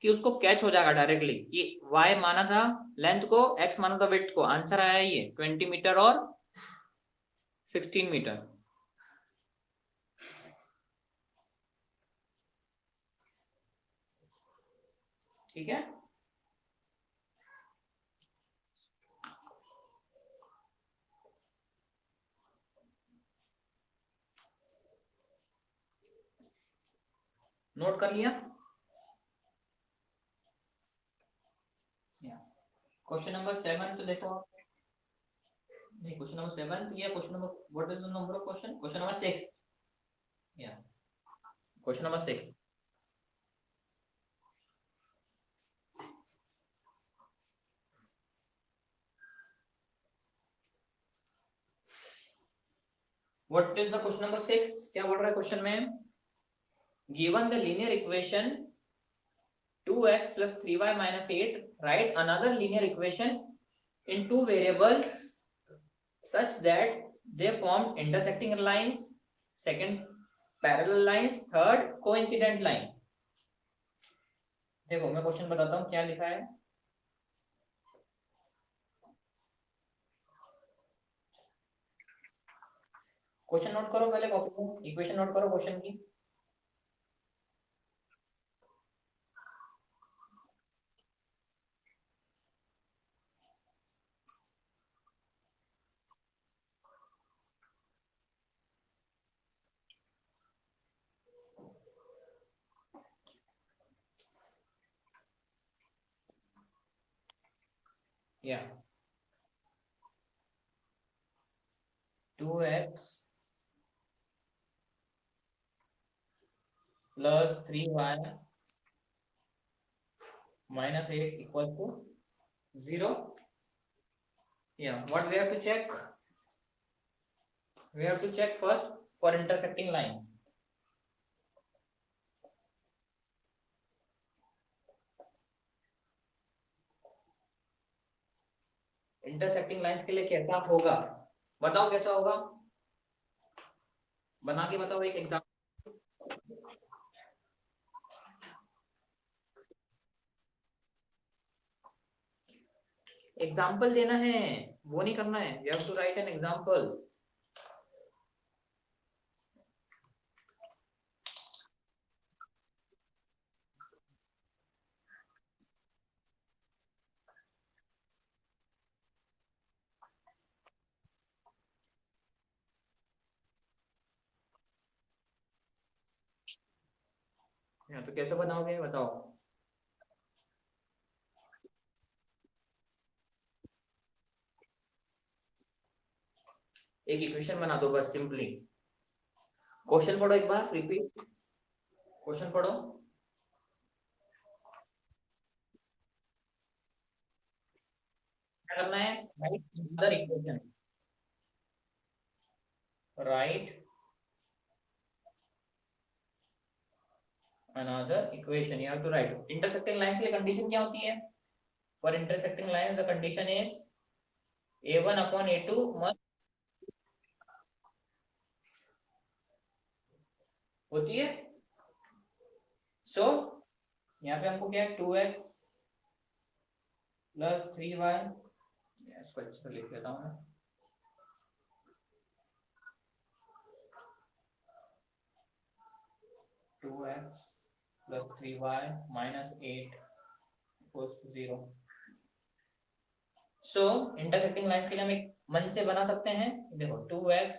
कि उसको कैच हो जाएगा डायरेक्टली कि y माना था लेंथ को, x माना था विड्थ को, आंसर आया ये 20 मीटर और 16 मीटर। ठीक है, नोट कर लिया? क्वेश्चन नंबर 7 तो देखो आप, नहीं क्वेश्चन नंबर 7 या question number, what is the number of question, question number 6, या question number 6। What is the question number 6, क्या बोल रहा है क्वेश्चन में, given the linear equation 2x plus 3y minus 8, write another linear equation in two variables such that they form intersecting lines, second parallel lines, third coincident line। देखो मैं question बताता हूँ क्या लिखा है। क्वेश्चन नोट करो पहले, कॉपी में इक्वेशन नोट करो क्वेश्चन की। या 2x plus 3y minus 8 equals to 0। Yeah, what we have to check, we have to check first for intersecting line। Intersecting lines के लिए कैसा होगा, बताओ कैसा होगा, बना के बताओ एक एग्जाम्पल। एग्जाम्पल देना है, वो नहीं करना है, you have to write an example. तो कैसे बनाओगे बताओ। एक इक्वेशन बना दो बस सिंपली। क्वेश्चन पढ़ो एक बार, रिपीट क्वेश्चन पढ़ो। क्या करना है, write another equation, write another equation, you have to write. Intersecting lines के लिए कंडीशन क्या होती है, for intersecting line the condition is a1 upon a2 must होती है। सो यहाँ पे हमको क्या है, 2x प्लस 3y, इसको अच्छे से लिख लेता हूँ मैं, 2x plus 3y minus 8 equals to 0. So intersecting lines के लिए हम एक मन से बना सकते हैं, देखो 2x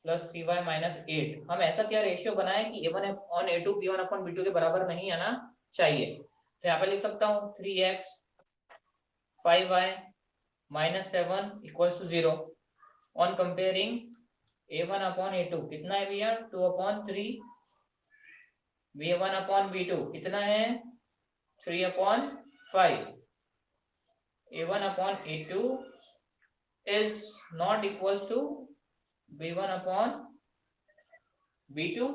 प्लस 3y माइनस 8, हम ऐसा क्या रेशियो बनाए कि a1 upon a2 b1 upon b2 के बराबर नहीं आना चाहिए। तो यहाँ पे लिख सकता हूँ 3x 5y minus 7 equals to 0 on comparing a1 upon a2 कितना है भैया 2 अपॉन 3, b1 अपॉन b2 कितना है 3 upon 5, a1 upon a2 is not equals to b1 upon b2,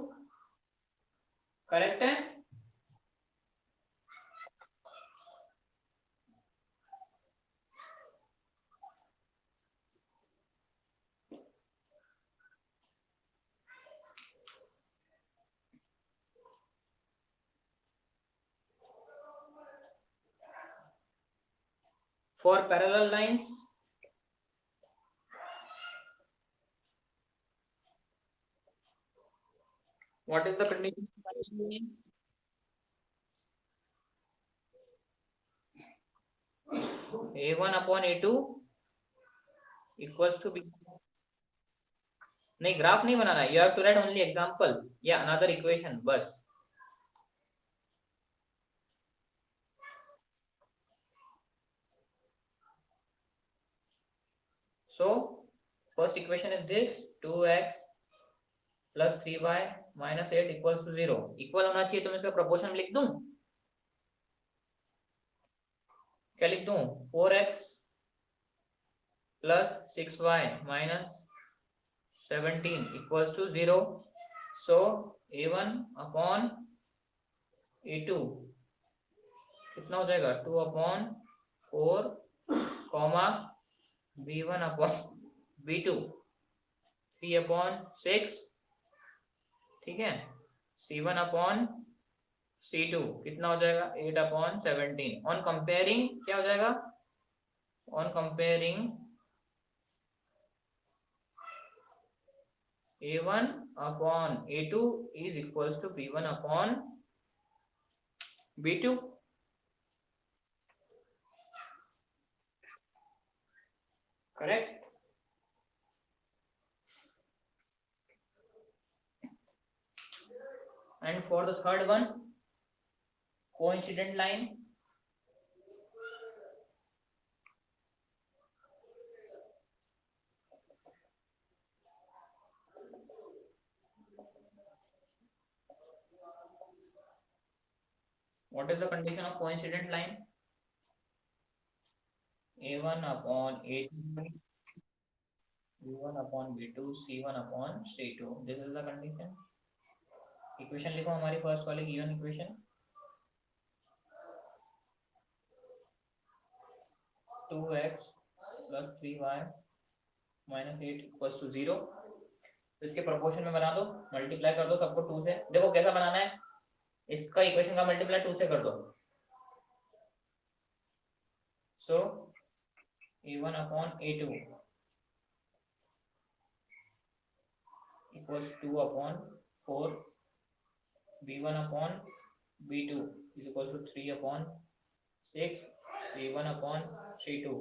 correct है। For parallel lines, what is the condition? a1 upon a2 equals to b, नहीं graph नहीं बनाना, you have to write only example या another equation बस। So first equation is this 2x plus 3y minus 8 equals to 0, equal होना चाहिए तो मैं इसका proportion लिख दूं, क्या लिख दूं 4x plus 6y minus 17 equals to 0. So a1 upon a2 कितना हो जाएगा 2 upon 4 comma b1 upon b2 3 upon 6, ठीक है, c1 upon c2 कितना हो जाएगा 8 upon 17 ऑन कंपेयरिंग क्या हो जाएगा, on comparing a1 upon a2 is equals to b1 upon b2, correct. And for the third one, coincident line, what is the condition of coincident line, a1 upon a2 b1 upon b2 c1 upon c2, this is the condition। Equation लिखो हमारी first वाली given equation 2x plus 3y minus 8 equals to 0, इसके proportion में बना दो, multiply कर दो सबको 2 से, देखो कैसा बनाना है, इसका इक्वेशन का मल्टीप्लाई 2 से कर दो। सो a1 upon a2 equals 2 upon 4, b1 upon b2 is equals to 3 upon 6, c1 upon c2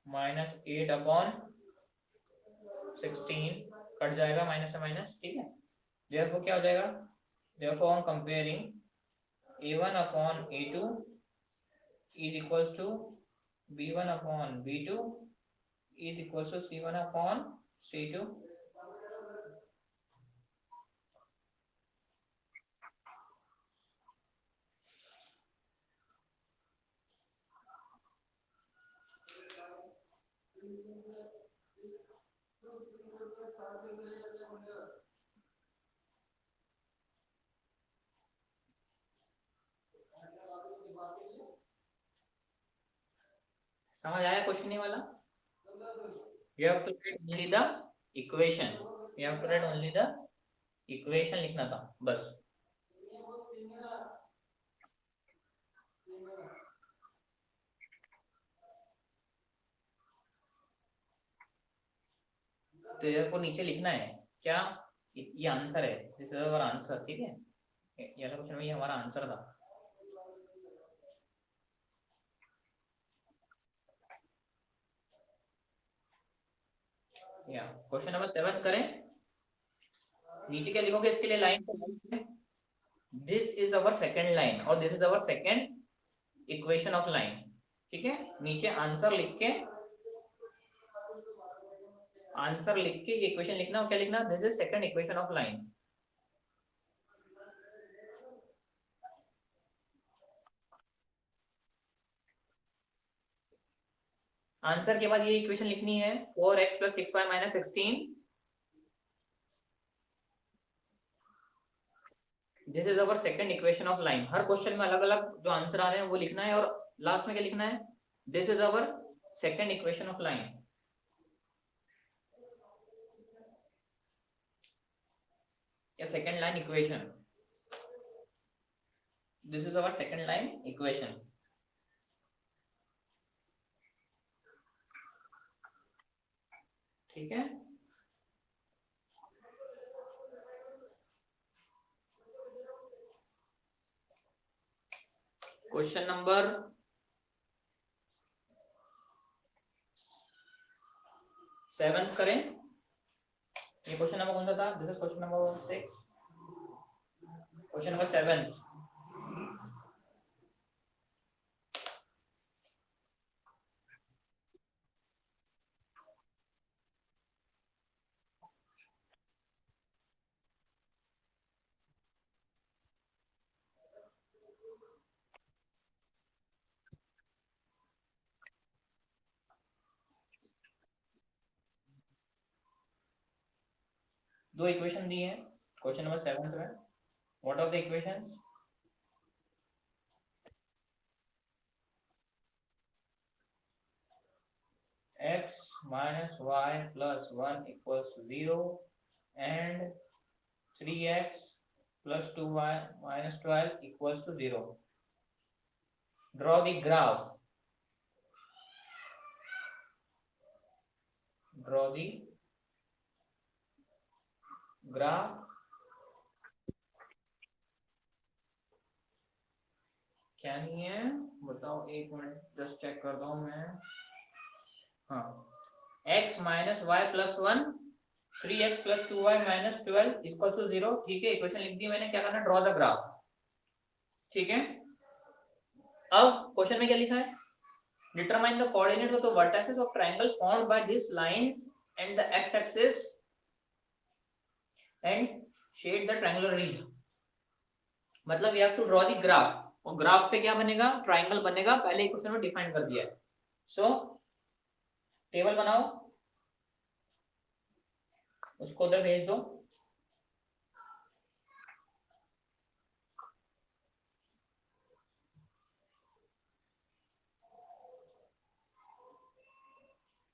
minus 8 upon 16, cut जाएगा माइनस से माइनस, ठीक है। therefore क्या हो जाएगा, therefore हम comparing a1 upon a2 is equals to b1 upon b2 is equals to c1 upon c2, समझ आया क्वेश्चन ये वाला, you have to write only the equation, you have to write only the equation लिखना था बस। तो therefore नीचे लिखना है क्या, ये आंसर है, दिस इज आवर आंसर, ठीक है। ये वाला क्वेश्चन में ये हमारा आंसर था। या क्वेश्चन नंबर 7 करें। नीचे क्या लिखोगे इसके लिए लाइन पे, this is our second line और this is our second equation of line, ठीक है। नीचे आंसर लिख के ये इक्वेशन लिखना और क्या लिखना, this is second equation of line. Answer के बाद ये इक्वेशन लिखनी है 4x + 6y - 16, this is our second equation of line. Her question में अलग अलग जो आंसर आ रहे हैं वो लिखना है और लास्ट में क्या लिखना है, this is our second equation of line या second line equation, this is our second line equation. ठीक है, क्वेश्चन नंबर 7 करें। ये क्वेश्चन नंबर कौन सा था, this is question number 6, question number 7। दो इक्वेशन दी है क्वेश्चन नंबर 7 में। What are the equation, x - y + 1 = 0 and 3x + 2y - 12 = 0। draw the graph, draw the graph, क्या नहीं है बताओ, एक मिनट जस्ट चेक करता हूं मैं। हाँ, x - y + 1, 3x + 2y - 12 = 0, ठीक है। इक्वेशन लिख दी मैंने, क्या करना, ड्रॉ द ग्राफ, ठीक है। अब क्वेश्चन में क्या लिखा है, determine the coordinates of the vertices of triangle formed by this lines and the x axis and shade the triangular region. मतलब we have to draw the graph, और graph पे क्या बनेगा, ट्रायंगल बनेगा। पहले क्वेश्चन में डिफाइन कर दिया है। सो टेबल बनाओ, उसको उधर भेज दो।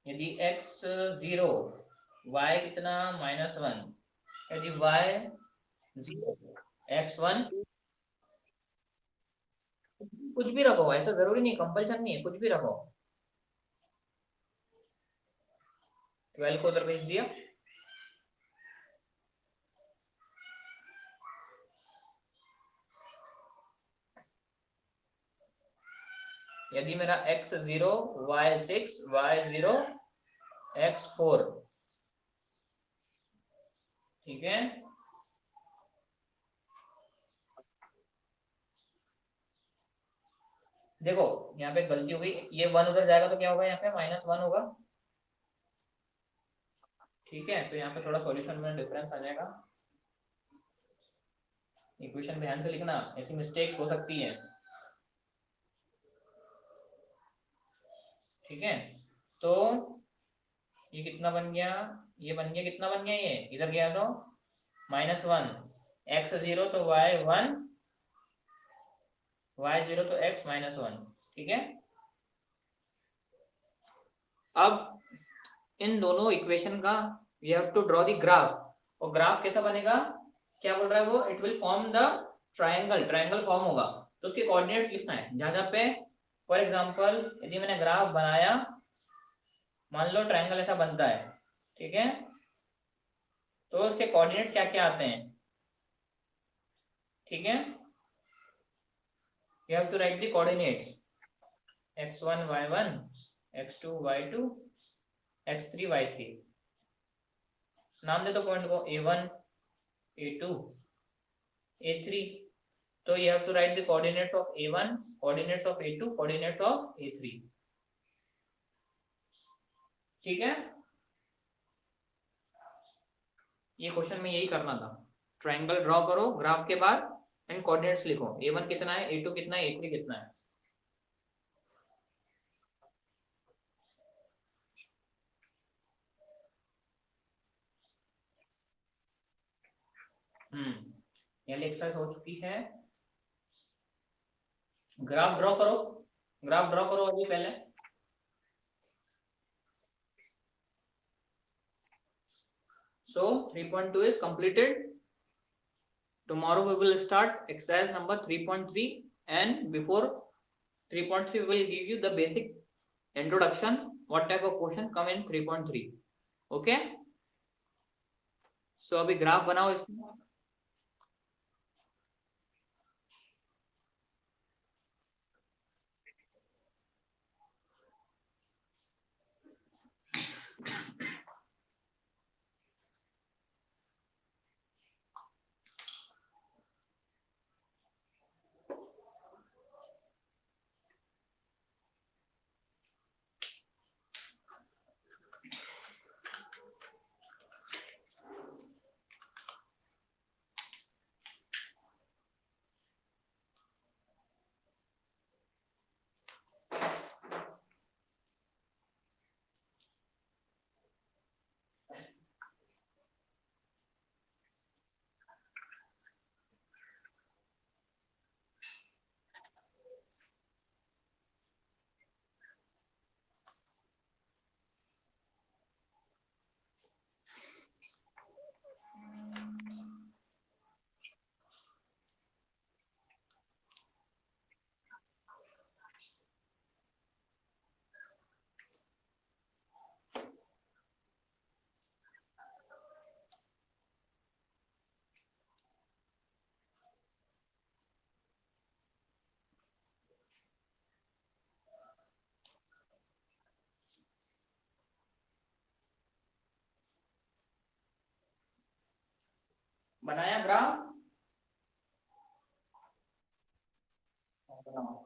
यदि x 0, y कितना -1, यदि y 0, x 1, कुछ भी रखो, ऐसा जरूरी नहीं, कंपल्सन नहीं है, कुछ भी रखो। 12 को उधर भेज दिया। यदि मेरा x 0, y 6, y 0, x 4, ठीक है। देखो यहाँ पे गलती हो गई, ये 1 उधर जाएगा तो क्या होगा, यहाँ पे -1 होगा, ठीक है। तो यहाँ पे थोड़ा सॉल्यूशन में डिफरेंस आ जाएगा। इक्वेशन ध्यान से लिखना, ऐसी मिस्टेक्स हो सकती है, ठीक है। तो ये कितना बन गया, ये बन गया, कितना बन गया, ये इधर गया तो -1, x 0 तो y 1, y 0 तो x -1, ठीक है। अब इन दोनों इक्वेशन का we have to draw the graph, और ग्राफ कैसा बनेगा, क्या बोल रहा है वो, it will form the triangle, triangle form होगा। तो उसके कोऑर्डिनेट्स लिखना है जहां जहां पे, फॉर एग्जांपल यदि मैंने ग्राफ बनाया, मान लो ट्रायंगल ऐसा बनता है, ठीक है। तो उसके कोऑर्डिनेट्स क्या क्या आते हैं, ठीक है। You have to write the coordinates x1 y1, x2 y2, x3 y3। नाम दे दो पॉइंट को a1 a2 a3। तो you have to write the coordinates of a1, coordinates of a2, coordinates of a3, ठीक है। ये क्वेश्चन में यही करना था, ट्रायंगल ड्रॉ करो, ग्राफ के बाद एंड कोऑर्डिनेट्स लिखो, a1 कितना है, a2 कितना है, a3 कितना है। ये एक्सरसाइज हो चुकी है। ग्राफ ड्रॉ करो, ग्राफ ड्रॉ करो अभी पहले। So 3.2 is completed. Tomorrow we will start exercise number 3.3, and before 3.3 we will give you the basic introduction, what type of question come in 3.3, okay। So अभी graph बनाओ इसमें। बनाया graph, बनाओ।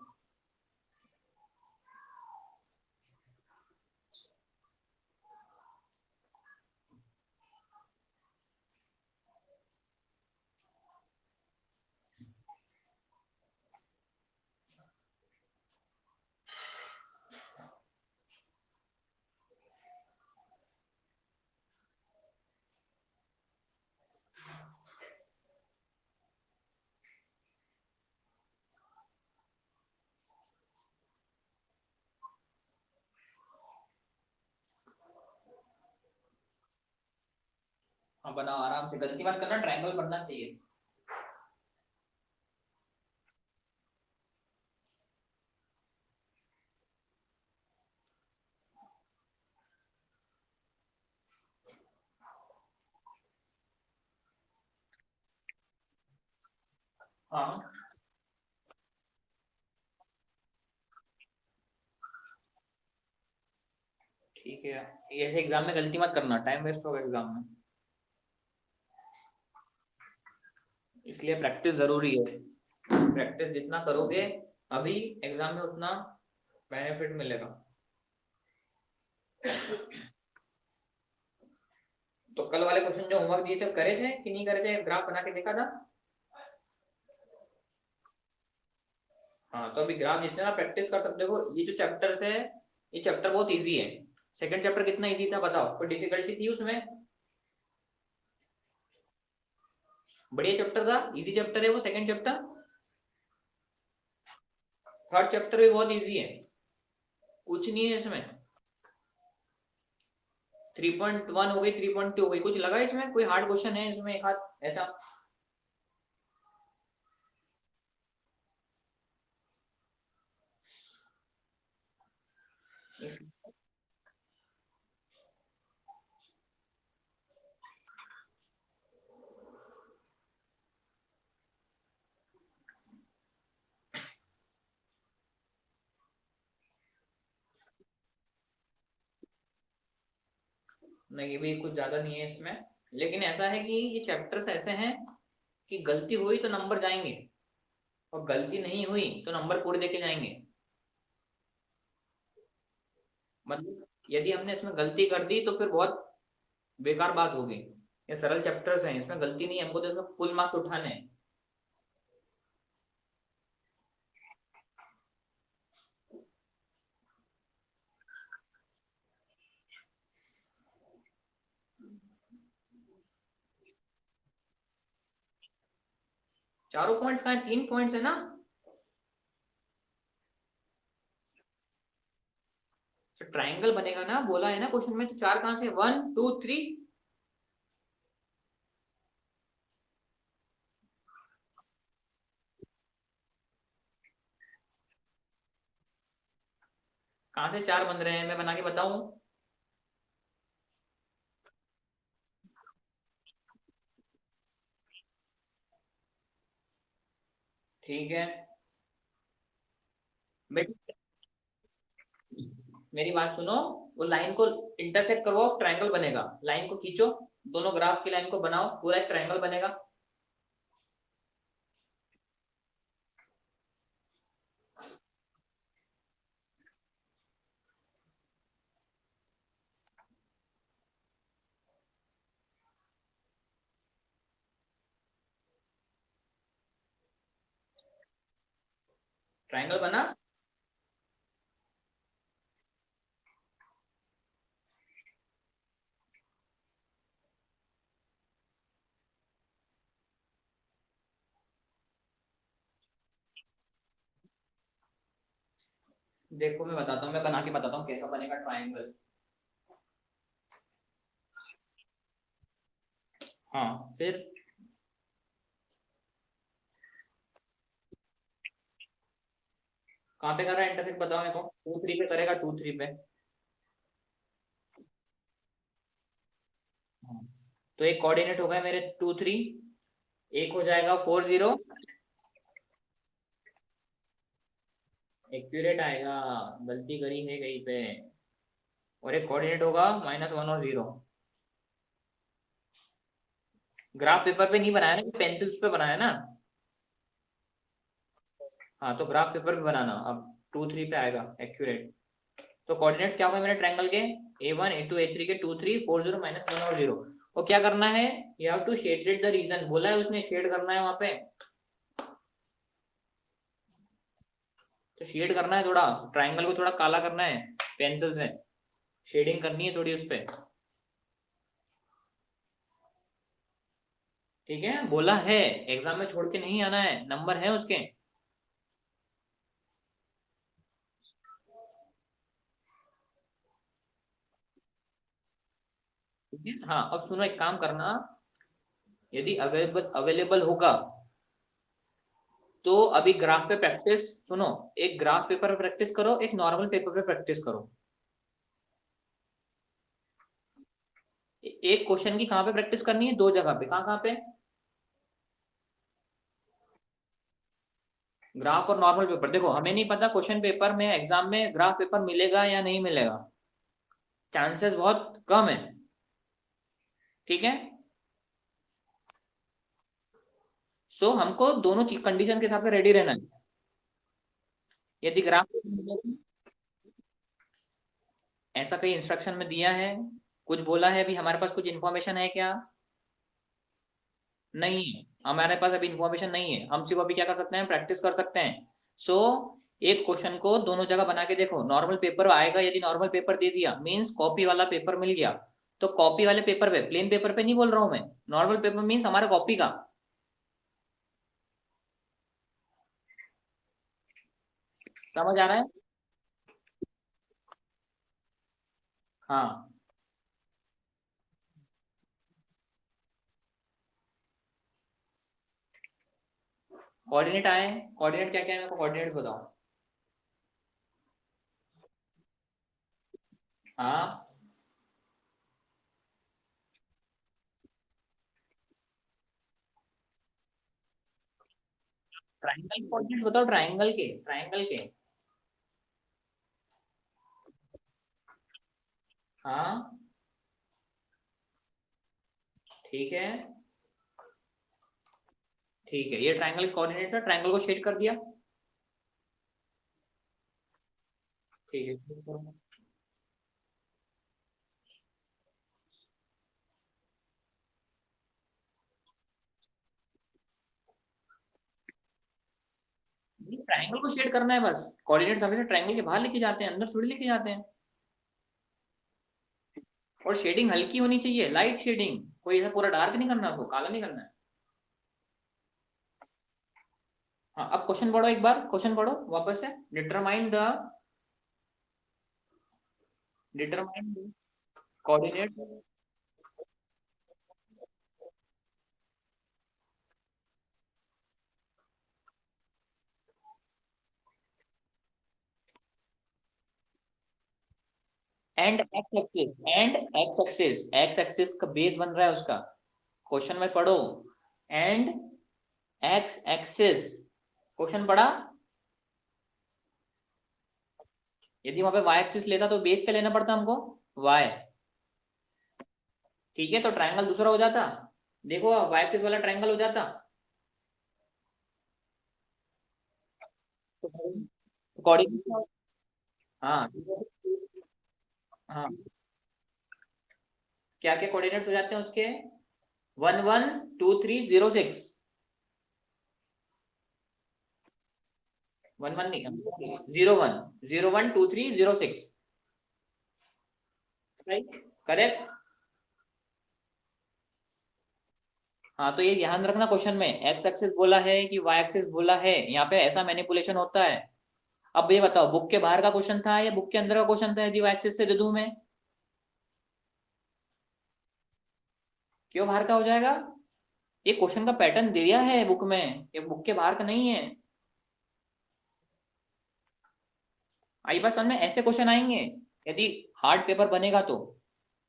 हाँ बनाओ आराम से, गलती मत करना, ट्रायंगल बनना चाहिए। हाँ ठीक है, ऐसे एग्जाम में गलती मत करना, टाइम वेस्ट होगा एग्जाम में, इसलिए प्रैक्टिस जरूरी है। प्रैक्टिस जितना करोगे अभी एग्जाम में उतना बेनिफिट मिलेगा। तो कल वाले क्वेश्चन जो होमवर्क दिए थे करे थे कि नहीं करे थे, ग्राफ बना के देखा था। हाँ तो अभी ग्राफ जितना प्रैक्टिस कर सकते हो, ये जो चैप्टर है ये चैप्टर बहुत इजी है। सेकंड चैप्टर कितना इजी था बताओ, कोई डिफिकल्टी थी उसमें। बढ़िया चैप्टर था, इजी चैप्टर है वो सेकंड चैप्टर। थर्ड चैप्टर भी बहुत इजी है, कुछ नहीं है इसमें। 3.1 हो गई, 3.2 हो गई, कुछ लगा इसमें, कोई हार्ड क्वेश्चन है इसमें एक हाथ ऐसा। नहीं, भी कुछ ज्यादा नहीं है इसमें, लेकिन ऐसा है कि ये चैप्टर्स ऐसे हैं कि गलती हुई तो नंबर जाएंगे, और गलती नहीं हुई तो नंबर पूरे देके जाएंगे। मतलब यदि हमने इसमें गलती कर दी तो फिर बहुत बेकार बात होगी। ये सरल चैप्टर्स हैं, इसमें गलती नहीं है, हमको तो इसमें फुल मार्क्स उठाने हैं। 4 पॉइंट्स कहाँ है, 3 पॉइंट्स है ना। तो ट्राइंगल बनेगा ना, बोला है ना क्वेश्चन में, तो 4 कहाँ से, 1 2 3। कहाँ से 4 बन रहे हैं, मैं बना के बताऊं। ठीक है, बेटा मेरी बात सुनो। वो लाइन को इंटरसेक्ट करो, ट्रायंगल बनेगा, लाइन को खींचो, दोनों ग्राफ की लाइन को बनाओ, पूरा एक ट्रायंगल बनेगा। ट्रायंगल बना। देखो मैं बताता हूँ, मैं बना के बताता हूँ कैसा बनेगा ट्रायंगल। हाँ फिर। कहाँ पे कर रहा है इंटरसेक्ट, बताओ मेरे को। 2 3 पे करेगा, 2 3 पे। हाँ। तो एक कोऑर्डिनेट हो गए मेरे 2 3, एक हो जाएगा 4 0। एक्यूरेट आएगा, गलती करी है कहीं पे। और एक कोऑर्डिनेट होगा -1 और 0। ग्राफ पेपर पे नहीं बनाया ना, पेंसिल्स पे बनाया ना। हाँ तो ग्राफ पेपर पे बनाना अब। 2 3 पे आएगा एक्यूरेट। तो कोऑर्डिनेट्स क्या होंगे मेरे ट्रायंगल के, A1 A2 A3 के 2 3 4 0 -1 और 0। और क्या करना है, you have to shaded the region, बोला है उसने शेड करना है वहां पे। तो शेड करना है थोड़ा, ट्रायंगल को थोड़ा काला करना है पेंसिल से, शेडिंग करनी है थोड़ी उस पे। ठीक है, बोला है, एग्जाम में छोड़ के नहीं आना है, नंबर है उसके। ठीक है, हाँ अब सुनो, एक काम करना, यदि अवेलेबल अवेलेबल होगा तो अभी ग्राफ पे प्रैक्टिस सुनो। एक ग्राफ पेपर पे प्रैक्टिस करो, एक नॉर्मल पेपर पे प्रैक्टिस करो। एक क्वेश्चन की कहाँ पे प्रैक्टिस करनी है, 2 जगह पे, कहाँ कहाँ पे। ग्राफ और नॉर्मल पेपर, देखो हमें नहीं पता क्वेश्चन पेपर में एग्जाम में ग्राफ पेपर मिलेगा या नहीं मिलेगा, चांसेस बहुत कम है। ठीक है, सो हमको दोनों कंडीशन के हिसाब से रेडी रहना है। यदि ग्राफ ऐसा कहीं इंस्ट्रक्शन में दिया है, कुछ बोला है, भी हमारे पास कुछ इन्फॉर्मेशन है क्या, नहीं है हमारे पास अभी इन्फॉर्मेशन नहीं है, हम सिर्फ अभी क्या कर सकते हैं, प्रैक्टिस कर सकते हैं। सो एक क्वेश्चन को दोनों जगह बना के देखो, नॉर्मल पेपर आएगा, यदि नॉर्मल पेपर दे दिया मीन्स कॉपी वाला पेपर मिल गया। तो कॉपी वाले पेपर पे, प्लेन पेपर पे नहीं बोल रहा हूं मैं, नॉर्मल पेपर मीन्स हमारा कॉपी का। समझ आ रहा है। हाँ, कोऑर्डिनेट आए, कोऑर्डिनेट क्या क्या है, मेरे को कोऑर्डिनेट बताओ। हाँ, ट्राइंगल कोऑर्डिनेट बताओ, ट्राइंगल के। हाँ, ठीक है, ठीक है, ये ट्रायंगल कोऑर्डिनेट्स है, ट्रायंगल को शेड कर दिया। ठीक है, ट्रायंगल को शेड करना है बस। कोऑर्डिनेट्स हमेशा ट्रायंगल के बाहर लेके जाते हैं, अंदर थोड़ी लेके जाते हैं। और शेडिंग हल्की होनी चाहिए, लाइट शेडिंग, कोई ऐसा पूरा डार्क नहीं करना, उसको काला नहीं करना है। हाँ, अब क्वेश्चन पढ़ो, एक बार क्वेश्चन पढ़ो वापस से। Determine the coordinate and x axis का बेस बन रहा है उसका। क्वेश्चन में पढ़ो, एंड एक्स एक्सिस। क्वेश्चन पढ़ा। यदि वहां पे वाई एक्सिस लेता तो बेस क्या लेना पड़ता हमको? वाई। ठीक है, तो ट्रायंगल दूसरा हो जाता। देखो, वाई एक्सिस वाला ट्रायंगल हो जाता। कोऑर्डिनेट, हाँ हाँ, क्या क्या कोऑर्डिनेट्स हो जाते हैं उसके? 112306। 11 नहीं, 01 012306। करेक्ट। हाँ, तो ये ध्यान रखना, क्वेश्चन में एक्स एक्सिस बोला है कि वाई एक्सिस बोला है, यहाँ पे ऐसा मैनिपुलेशन होता है। अब ये बताओ, बुक के बाहर का क्वेश्चन था या बुक के अंदर का क्वेश्चन था? यदि वाई एक्सिस से दे दूं मैं, क्यों बाहर का हो जाएगा? ये क्वेश्चन का पैटर्न दिया है बुक में, ये बुक के बाहर का नहीं है। आई बात समझ में? ऐसे क्वेश्चन आएंगे यदि हार्ड पेपर बनेगा तो।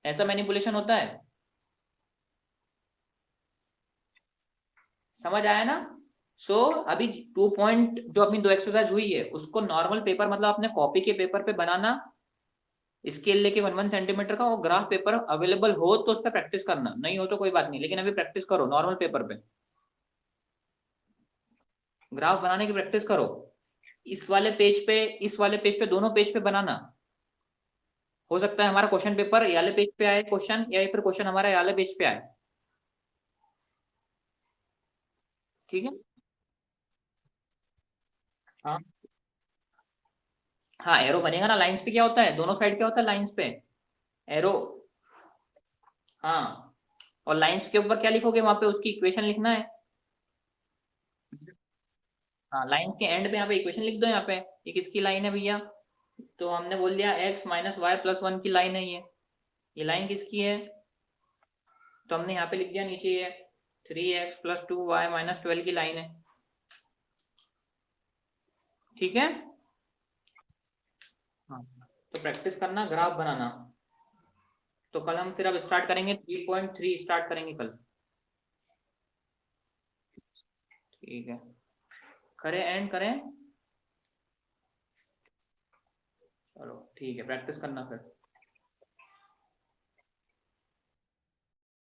ऐसा मैनिपुलेशन होता है। समझ आया ना? सो अभी 2 पॉइंट जो अपनी दो एक्सरसाइज हुई है उसको नॉर्मल पेपर, मतलब अपने कॉपी के पेपर पे बनाना, स्केल लेके 1 1 सेंटीमीटर का। और ग्राफ पेपर अवेलेबल हो तो उस पर प्रैक्टिस करना, नहीं हो तो कोई बात नहीं, लेकिन अभी प्रैक्टिस करो नॉर्मल पेपर पे। ग्राफ बनाने की प्रैक्टिस करो। इस वाले पेज पे, इस वाले पेज पे, दोनों पेज पे बनाना। हो सकता है हमारा क्वेश्चन पेपर ये वाले पेज पे आए क्वेश्चन, या फिर क्वेश्चन हमारा ये वाले पेज पे आए। ठीक है। हाँ हाँ, एरो बनेगा ना। लाइंस पे क्या होता है, दोनों साइड क्या होता है लाइंस पे? एरो। हाँ, और लाइंस के ऊपर क्या लिखोगे? वहां पे उसकी इक्वेशन लिखना है। हाँ, लाइंस के एंड पे यहाँ पे इक्वेशन लिख दो। यहाँ पे ये किसकी लाइन है भैया? तो हमने बोल दिया x - y+1 की लाइन है ये लाइन किसकी है? तो हमने यहाँ पे लिख दिया, नीचे ये 3x + 2y - 12 की लाइन है। ठीक है। हाँ, तो प्रैक्टिस करना, ग्राफ बनाना। तो कल हम फिर अब स्टार्ट करेंगे, 3.3 स्टार्ट करेंगे कल। ठीक है, करें एंड करें। चलो ठीक है, प्रैक्टिस करना फिर।